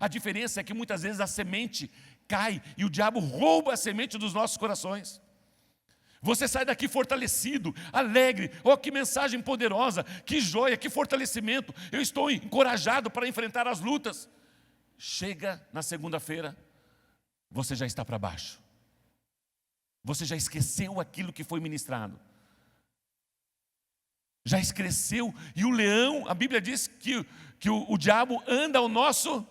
A diferença é que muitas vezes a semente cai e o diabo rouba a semente dos nossos corações. Você sai daqui fortalecido, alegre. Oh, que mensagem poderosa, que joia, que fortalecimento. Eu estou encorajado para enfrentar as lutas. Chega na segunda-feira, você já está para baixo. Você já esqueceu aquilo que foi ministrado. Já esqueceu. E o leão, a Bíblia diz que o diabo anda ao nosso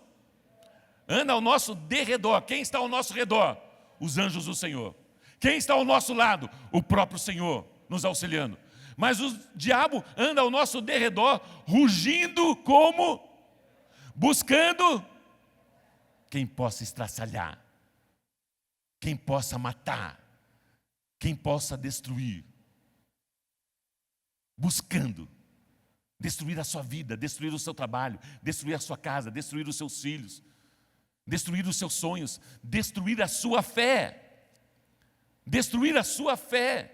derredor. Quem está ao nosso redor? Os anjos do Senhor. Quem está ao nosso lado? O próprio Senhor nos auxiliando. Mas o diabo anda ao nosso derredor, rugindo como? Buscando quem possa estraçalhar, quem possa matar, quem possa destruir. Buscando destruir a sua vida, destruir o seu trabalho, destruir a sua casa, destruir os seus filhos, destruir os seus sonhos, destruir a sua fé. Destruir a sua fé.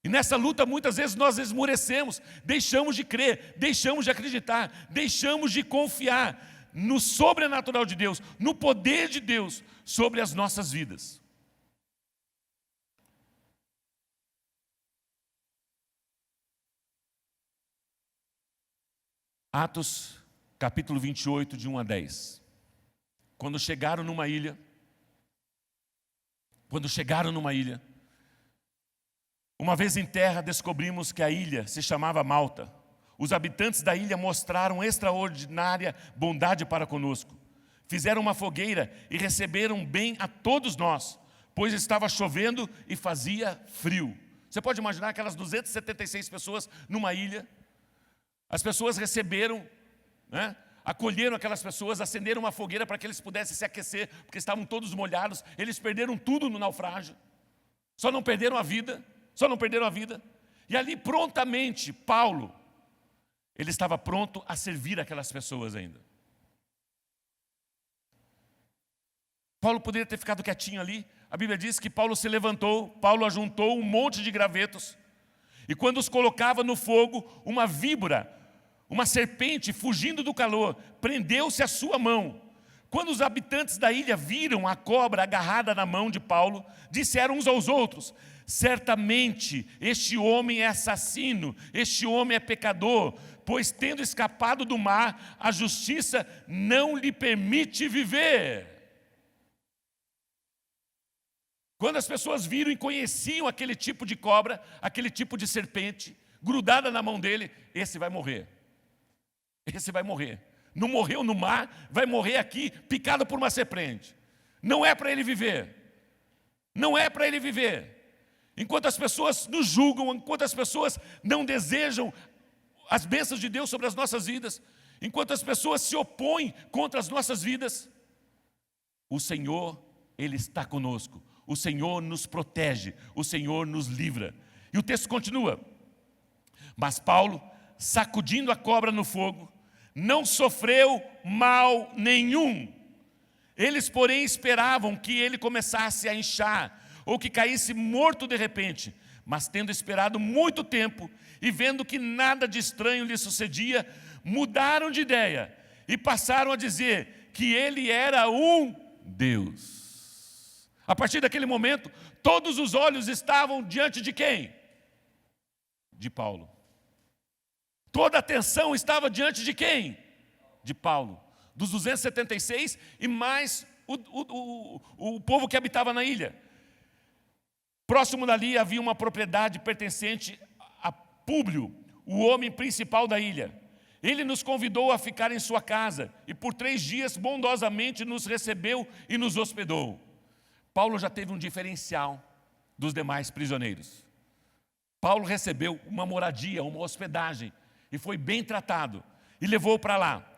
E nessa luta muitas vezes nós esmorecemos, deixamos de crer, deixamos de acreditar, deixamos de confiar no sobrenatural de Deus, no poder de Deus sobre as nossas vidas. Atos capítulo 28, de 1 a 10. Quando chegaram numa ilha, uma vez em terra, descobrimos que a ilha se chamava Malta. Os habitantes da ilha mostraram extraordinária bondade para conosco. Fizeram uma fogueira e receberam bem a todos nós, pois estava chovendo e fazia frio. Você pode imaginar aquelas 276 pessoas numa ilha? As pessoas receberam, acolheram aquelas pessoas, acenderam uma fogueira para que eles pudessem se aquecer, porque estavam todos molhados. Eles perderam tudo no naufrágio, só não perderam a vida. E ali prontamente, Paulo, ele estava pronto a servir aquelas pessoas ainda. Paulo poderia ter ficado quietinho ali. A Bíblia diz que Paulo se levantou, Paulo ajuntou um monte de gravetos, e quando os colocava no fogo, uma víbora, uma serpente, fugindo do calor, prendeu-se à sua mão. Quando os habitantes da ilha viram a cobra agarrada na mão de Paulo, disseram uns aos outros: certamente este homem é assassino, este homem é pecador, pois tendo escapado do mar, a justiça não lhe permite viver. Quando as pessoas viram e conheciam aquele tipo de cobra, aquele tipo de serpente, grudada na mão dele, esse vai morrer. Esse vai morrer. Não morreu no mar, vai morrer aqui, picado por uma serpente. Não é para ele viver. Não é para ele viver. Enquanto as pessoas nos julgam, enquanto as pessoas não desejam as bênçãos de Deus sobre as nossas vidas, enquanto as pessoas se opõem contra as nossas vidas, o Senhor, Ele está conosco. O Senhor nos protege, o Senhor nos livra. E o texto continua: mas Paulo, sacudindo a cobra no fogo, não sofreu mal nenhum. Eles, porém, esperavam que ele começasse a inchar, ou que caísse morto de repente. Mas tendo esperado muito tempo, e vendo que nada de estranho lhe sucedia, mudaram de ideia, e passaram a dizer que ele era um Deus. A partir daquele momento, todos os olhos estavam diante de quem? De Paulo. Toda a atenção estava diante de quem? De Paulo. Dos 276 e mais o povo que habitava na ilha. Próximo dali havia uma propriedade pertencente a Públio, o homem principal da ilha. Ele nos convidou a ficar em sua casa e por 3 dias bondosamente nos recebeu e nos hospedou. Paulo já teve um diferencial dos demais prisioneiros. Paulo recebeu uma moradia, uma hospedagem, e foi bem tratado, e levou para lá.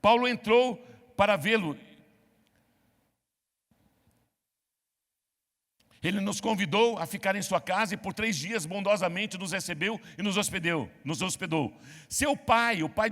Paulo entrou para vê-lo. Ele nos convidou a ficar em sua casa e por 3 dias bondosamente nos recebeu e nos hospedou. Seu pai, o pai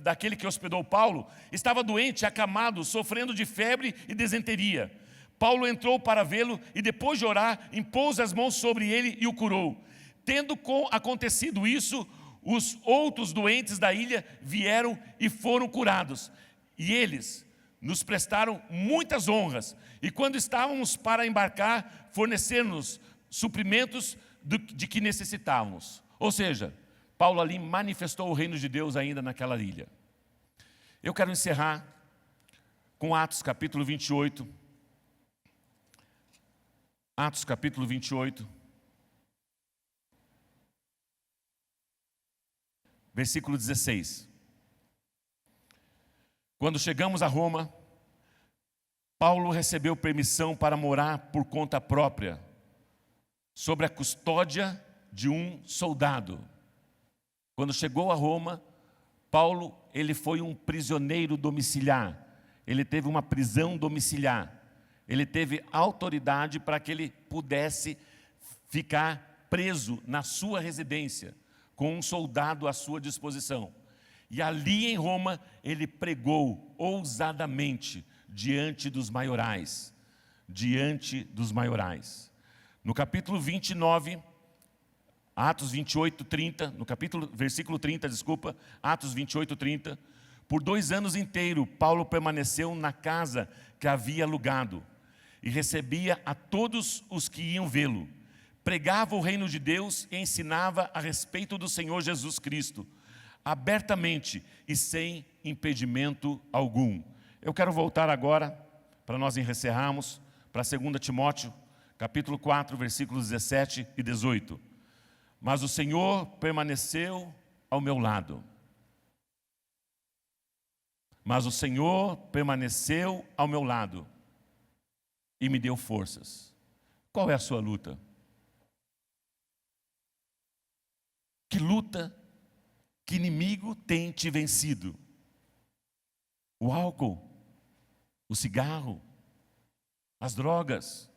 daquele que hospedou Paulo, estava doente, acamado, sofrendo de febre e desenteria. Paulo entrou para vê-lo e depois de orar, impôs as mãos sobre ele e o curou. Tendo acontecido isso, os outros doentes da ilha vieram e foram curados. E eles nos prestaram muitas honras. E quando estávamos para embarcar, forneceram-nos suprimentos de que necessitávamos. Ou seja, Paulo ali manifestou o reino de Deus ainda naquela ilha. Eu quero encerrar com Atos capítulo 28. Atos capítulo 28. Versículo 16. Quando chegamos a Roma, Paulo recebeu permissão para morar por conta própria, sob a custódia de um soldado. Quando chegou a Roma, Paulo, ele foi um prisioneiro domiciliar. Ele teve uma prisão domiciliar. Ele teve autoridade para que ele pudesse ficar preso na sua residência, com um soldado à sua disposição. E ali em Roma, ele pregou ousadamente diante dos maiorais. No capítulo 29, Atos 28, 30, versículo 30, desculpa, Atos 28, 30. Por 2 anos inteiros, Paulo permaneceu na casa que havia alugado e recebia a todos os que iam vê-lo. Pregava o reino de Deus e ensinava a respeito do Senhor Jesus Cristo, abertamente e sem impedimento algum. Eu quero voltar agora, para nós encerrarmos, para 2 Timóteo, capítulo 4, versículos 17 e 18. Mas o Senhor permaneceu ao meu lado. Mas o Senhor permaneceu ao meu lado e me deu forças. Qual é a sua luta? Que luta, que inimigo tem te vencido? O álcool, o cigarro, as drogas,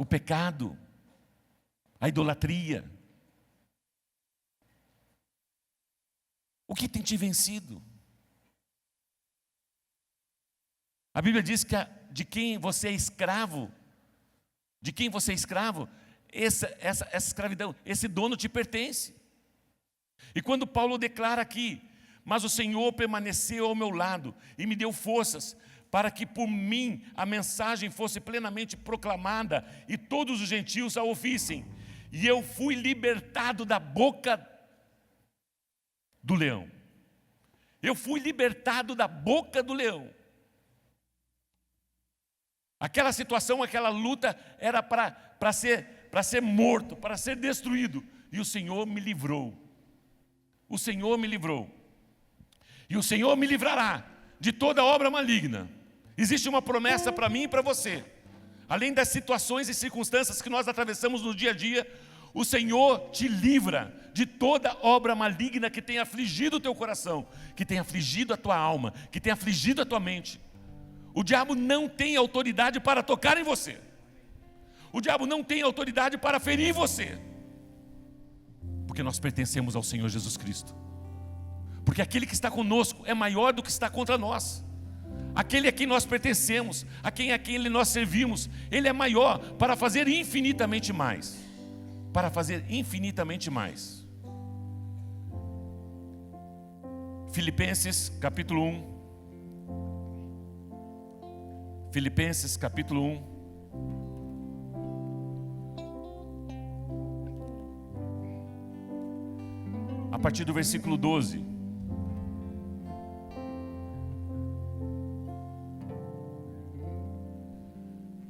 o pecado, a idolatria. O que tem te vencido? A Bíblia diz que de quem você é escravo, essa escravidão, esse dono te pertence. E quando Paulo declara aqui, mas o Senhor permaneceu ao meu lado e me deu forças para que por mim a mensagem fosse plenamente proclamada e todos os gentios a ouvissem. E eu fui libertado da boca do leão. Eu fui libertado da boca do leão. Aquela situação, aquela luta era para ser morto, para ser destruído. E o Senhor me livrou. O Senhor me livrou. E o Senhor me livrará de toda obra maligna. Existe uma promessa para mim e para você. Além das situações e circunstâncias que nós atravessamos no dia a dia, o Senhor te livra de toda obra maligna que tenha afligido o teu coração, que tenha afligido a tua alma, que tenha afligido a tua mente. O diabo não tem autoridade para tocar em você. O diabo não tem autoridade para ferir você. Porque nós pertencemos ao Senhor Jesus Cristo. Porque aquele que está conosco é maior do que está contra nós. Aquele a quem nós pertencemos, a quem nós servimos, Ele é maior para fazer infinitamente mais. Para fazer infinitamente mais. Filipenses capítulo 1. Filipenses capítulo 1. A partir do versículo 12.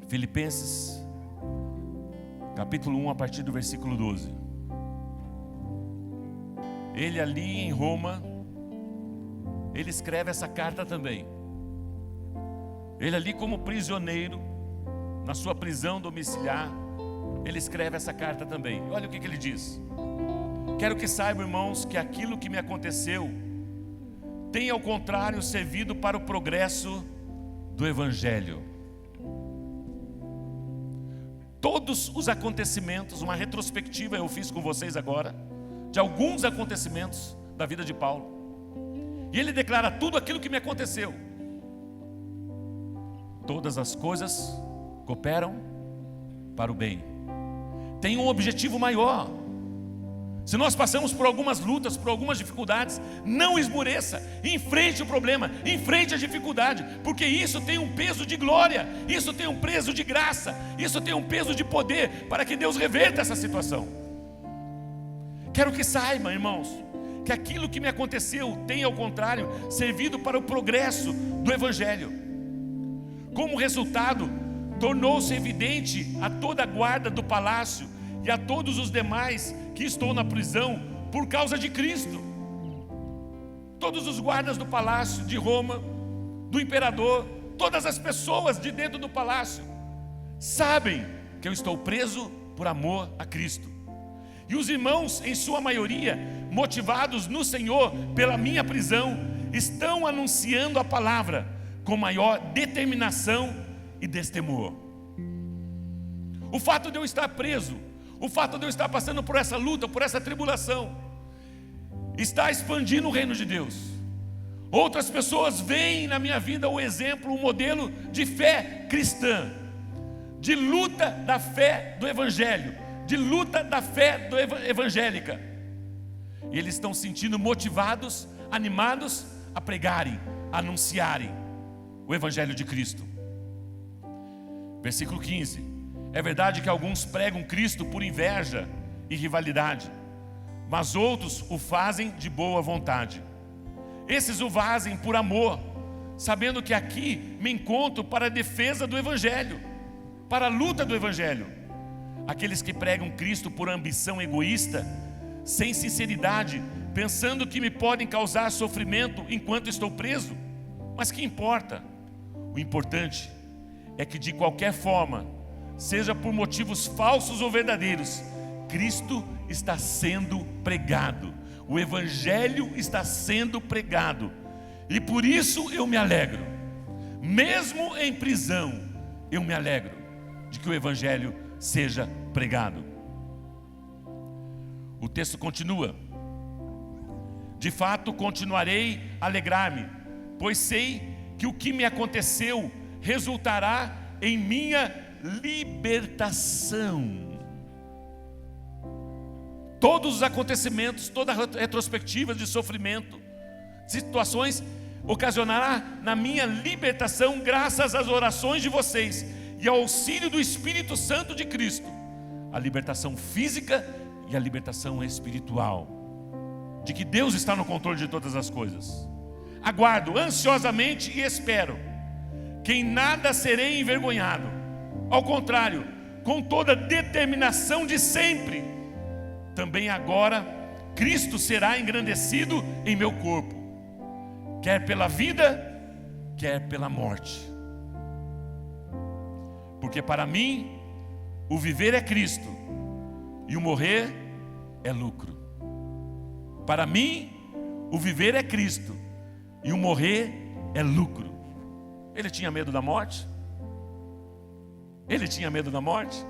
Filipenses capítulo 1, a partir do versículo 12. Ele ali em Roma, ele escreve essa carta também. Ele ali como prisioneiro, na sua prisão domiciliar, ele escreve essa carta também. Olha o que ele diz. Quero que saibam, irmãos, que aquilo que me aconteceu tem ao contrário servido para o progresso do Evangelho. Todos os acontecimentos, uma retrospectiva eu fiz com vocês agora, de alguns acontecimentos da vida de Paulo. E ele declara tudo aquilo que me aconteceu. Todas as coisas cooperam para o bem. Tem um objetivo maior. Se nós passamos por algumas lutas, por algumas dificuldades, não esmoreça, enfrente o problema, enfrente a dificuldade, porque isso tem um peso de glória, isso tem um peso de graça, isso tem um peso de poder, para que Deus reverta essa situação. Quero que saiba, irmãos, que aquilo que me aconteceu tem, ao contrário, servido para o progresso do Evangelho. Como resultado, tornou-se evidente a toda a guarda do palácio e a todos os demais que estão na prisão por causa de Cristo. Todos os guardas do palácio de Roma, do imperador, todas as pessoas de dentro do palácio sabem que eu estou preso por amor a Cristo. E os irmãos, em sua maioria, motivados no Senhor pela minha prisão, estão anunciando a palavra com maior determinação e destemor. O fato de eu estar preso, o fato de eu estar passando por essa luta, por essa tribulação, está expandindo o reino de Deus. Outras pessoas veem na minha vida o exemplo, o modelo de fé cristã. de luta da fé do Evangelho, de luta da fé evangélica. E eles estão se sentindo motivados, animados a pregarem, a anunciarem o Evangelho de Cristo. Versículo 15: é verdade que alguns pregam Cristo por inveja e rivalidade, mas outros o fazem de boa vontade. Esses o fazem por amor, sabendo que aqui me encontro para a defesa do Evangelho, para a luta do Evangelho. Aqueles que pregam Cristo por ambição egoísta, sem sinceridade, pensando que me podem causar sofrimento enquanto estou preso. Mas que importa? O importante é que de qualquer forma, seja por motivos falsos ou verdadeiros, Cristo está sendo pregado, o Evangelho está sendo pregado, e por isso eu me alegro. Mesmo em prisão, eu me alegro de que o Evangelho seja pregado. O texto continua: de fato continuarei a alegrar-me, pois sei que o que me aconteceu resultará em minha libertação. Todos os acontecimentos, toda a retrospectiva de sofrimento, situações, ocasionará na minha libertação, graças às orações de vocês e ao auxílio do Espírito Santo de Cristo, a libertação física e a libertação espiritual, de que Deus está no controle de todas as coisas. Aguardo ansiosamente e espero que em nada serei envergonhado, ao contrário, com toda a determinação de sempre, também agora Cristo será engrandecido em meu corpo, quer pela vida, quer pela morte. Porque para mim o viver é Cristo e o morrer é lucro. Para mim o viver é Cristo e o morrer é lucro. Ele tinha medo da morte? Ele tinha medo da morte?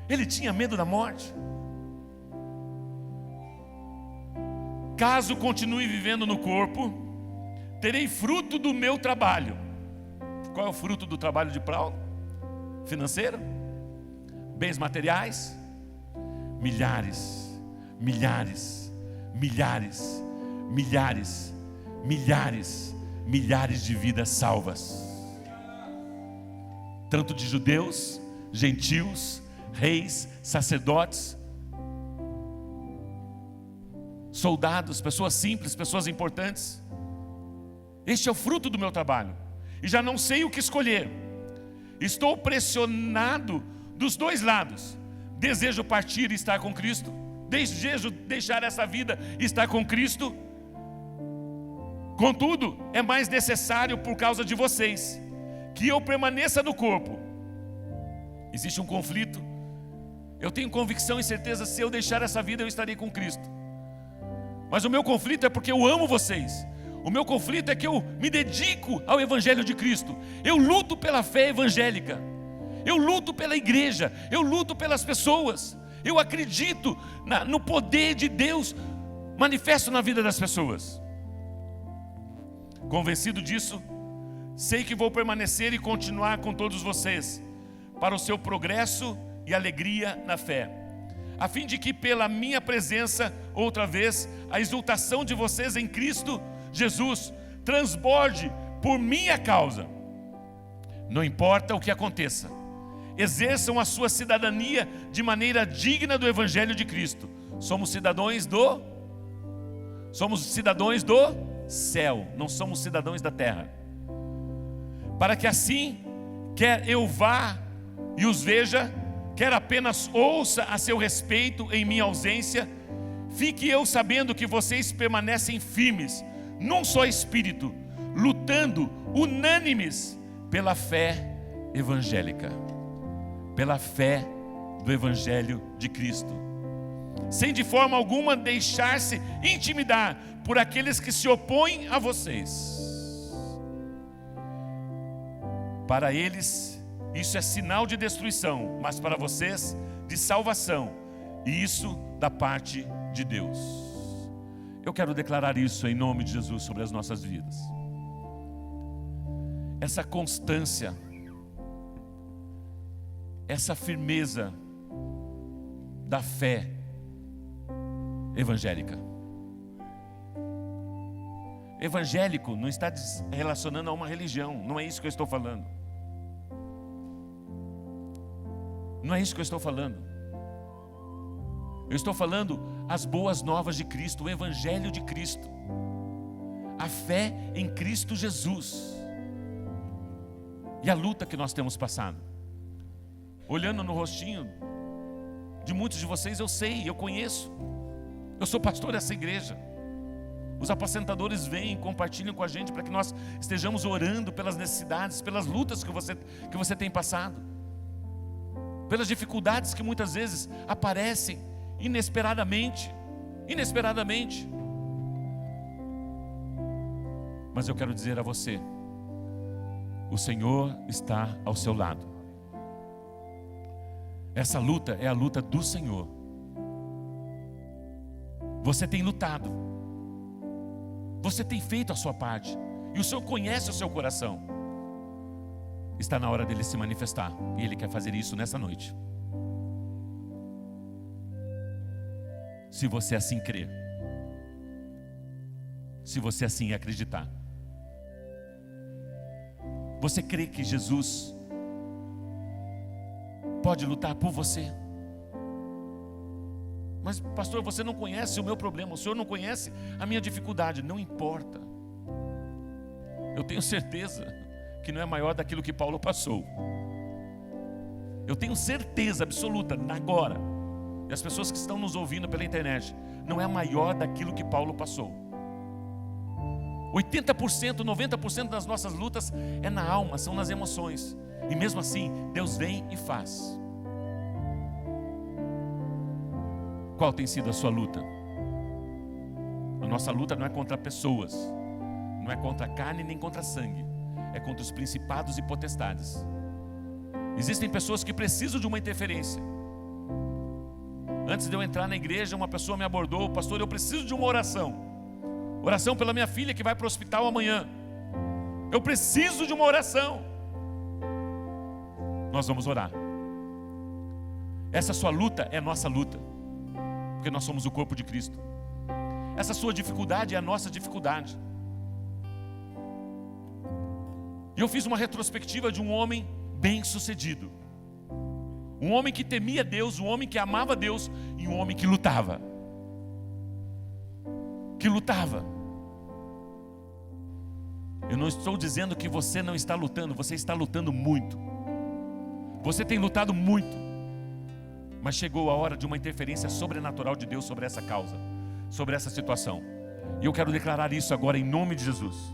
Ele tinha medo da morte? Caso continue vivendo no corpo, terei fruto do meu trabalho. Qual é o fruto do trabalho de Paulo? Financeiro? Bens materiais? Milhares, milhares, milhares, milhares, milhares, milhares de vidas salvas, tanto de judeus, gentios, reis, sacerdotes, soldados, pessoas simples, pessoas importantes. Este é o fruto do meu trabalho, e já não sei o que escolher. Estou pressionado dos dois lados. Desejo partir e estar com Cristo, desejo deixar essa vida e estar com Cristo. Contudo, é mais necessário, por causa de vocês, que eu permaneça no corpo. Existe um conflito. Eu tenho convicção e certeza, se eu deixar essa vida, eu estarei com Cristo. Mas o meu conflito é porque eu amo vocês. O meu conflito é que eu me dedico ao Evangelho de Cristo. Eu luto pela fé evangélica. Eu luto pela igreja. Eu luto pelas pessoas. Eu acredito no poder de Deus manifesto na vida das pessoas. Convencido disso, sei que vou permanecer e continuar com todos vocês, para o seu progresso e alegria na fé, a fim de que pela minha presença, outra vez, a exultação de vocês em Cristo Jesus transborde por minha causa. Não importa o que aconteça, exerçam a sua cidadania de maneira digna do Evangelho de Cristo. Somos cidadãos do céu, não somos cidadãos da terra. Para que assim, quer eu vá e os veja, quer apenas ouça a seu respeito em minha ausência, fique eu sabendo que vocês permanecem firmes, num só espírito, lutando unânimes pela fé evangélica, pela fé do Evangelho de Cristo, sem de forma alguma deixar-se intimidar por aqueles que se opõem a vocês. Para eles isso é sinal de destruição, mas para vocês de salvação, e isso da parte de Deus. Eu quero declarar isso em nome de Jesus sobre as nossas vidas. Essa constância essa firmeza da fé evangélica. Evangélico não está se relacionando a uma religião, não é isso que eu estou falando. Não é isso que eu estou falando. Eu estou falando as boas novas de Cristo, o Evangelho de Cristo, a fé em Cristo Jesus e a luta que nós temos passado. Olhando no rostinho de muitos de vocês, eu sei, eu conheço. Eu sou pastor dessa igreja. Os apacentadores vêm e compartilham com a gente para que nós estejamos orando pelas necessidades, pelas lutas que você tem passado, pelas dificuldades que muitas vezes aparecem inesperadamente. Mas eu quero dizer a você, o Senhor está ao seu lado. Essa luta é a luta do Senhor. Você tem lutado, você tem feito a sua parte, e o Senhor conhece o seu coração. Está na hora dele se manifestar, e Ele quer fazer isso nessa noite. Se você assim crer, se você assim acreditar. Você crê que Jesus pode lutar por você? Mas pastor, você não conhece o meu problema, o senhor não conhece a minha dificuldade. Não importa. Eu tenho certeza que não é maior daquilo que Paulo passou. Eu tenho certeza absoluta, agora, e as pessoas que estão nos ouvindo pela internet, não é maior daquilo que Paulo passou. 80%, 90% das nossas lutas é na alma, são nas emoções. E mesmo assim, Deus vem e faz. Qual tem sido a sua luta? A nossa luta não é contra pessoas, não é contra carne nem contra sangue, é contra os principados e potestades. Existem pessoas que precisam de uma interferência. Antes de eu entrar na igreja, uma pessoa me abordou: pastor, eu preciso de uma oração. Oração pela minha filha que vai para o hospital amanhã. Eu preciso de uma oração. Nós vamos orar. Essa sua luta é a nossa luta, porque nós somos o corpo de Cristo. Essa sua dificuldade é a nossa dificuldade. E eu fiz uma retrospectiva de um homem bem-sucedido, um homem que temia Deus, um homem que amava Deus e um homem que lutava. Eu não estou dizendo que você não está lutando, você está lutando muito. Você tem lutado muito. Mas chegou a hora de uma interferência sobrenatural de Deus sobre essa causa, sobre essa situação. E eu quero declarar isso agora em nome de Jesus.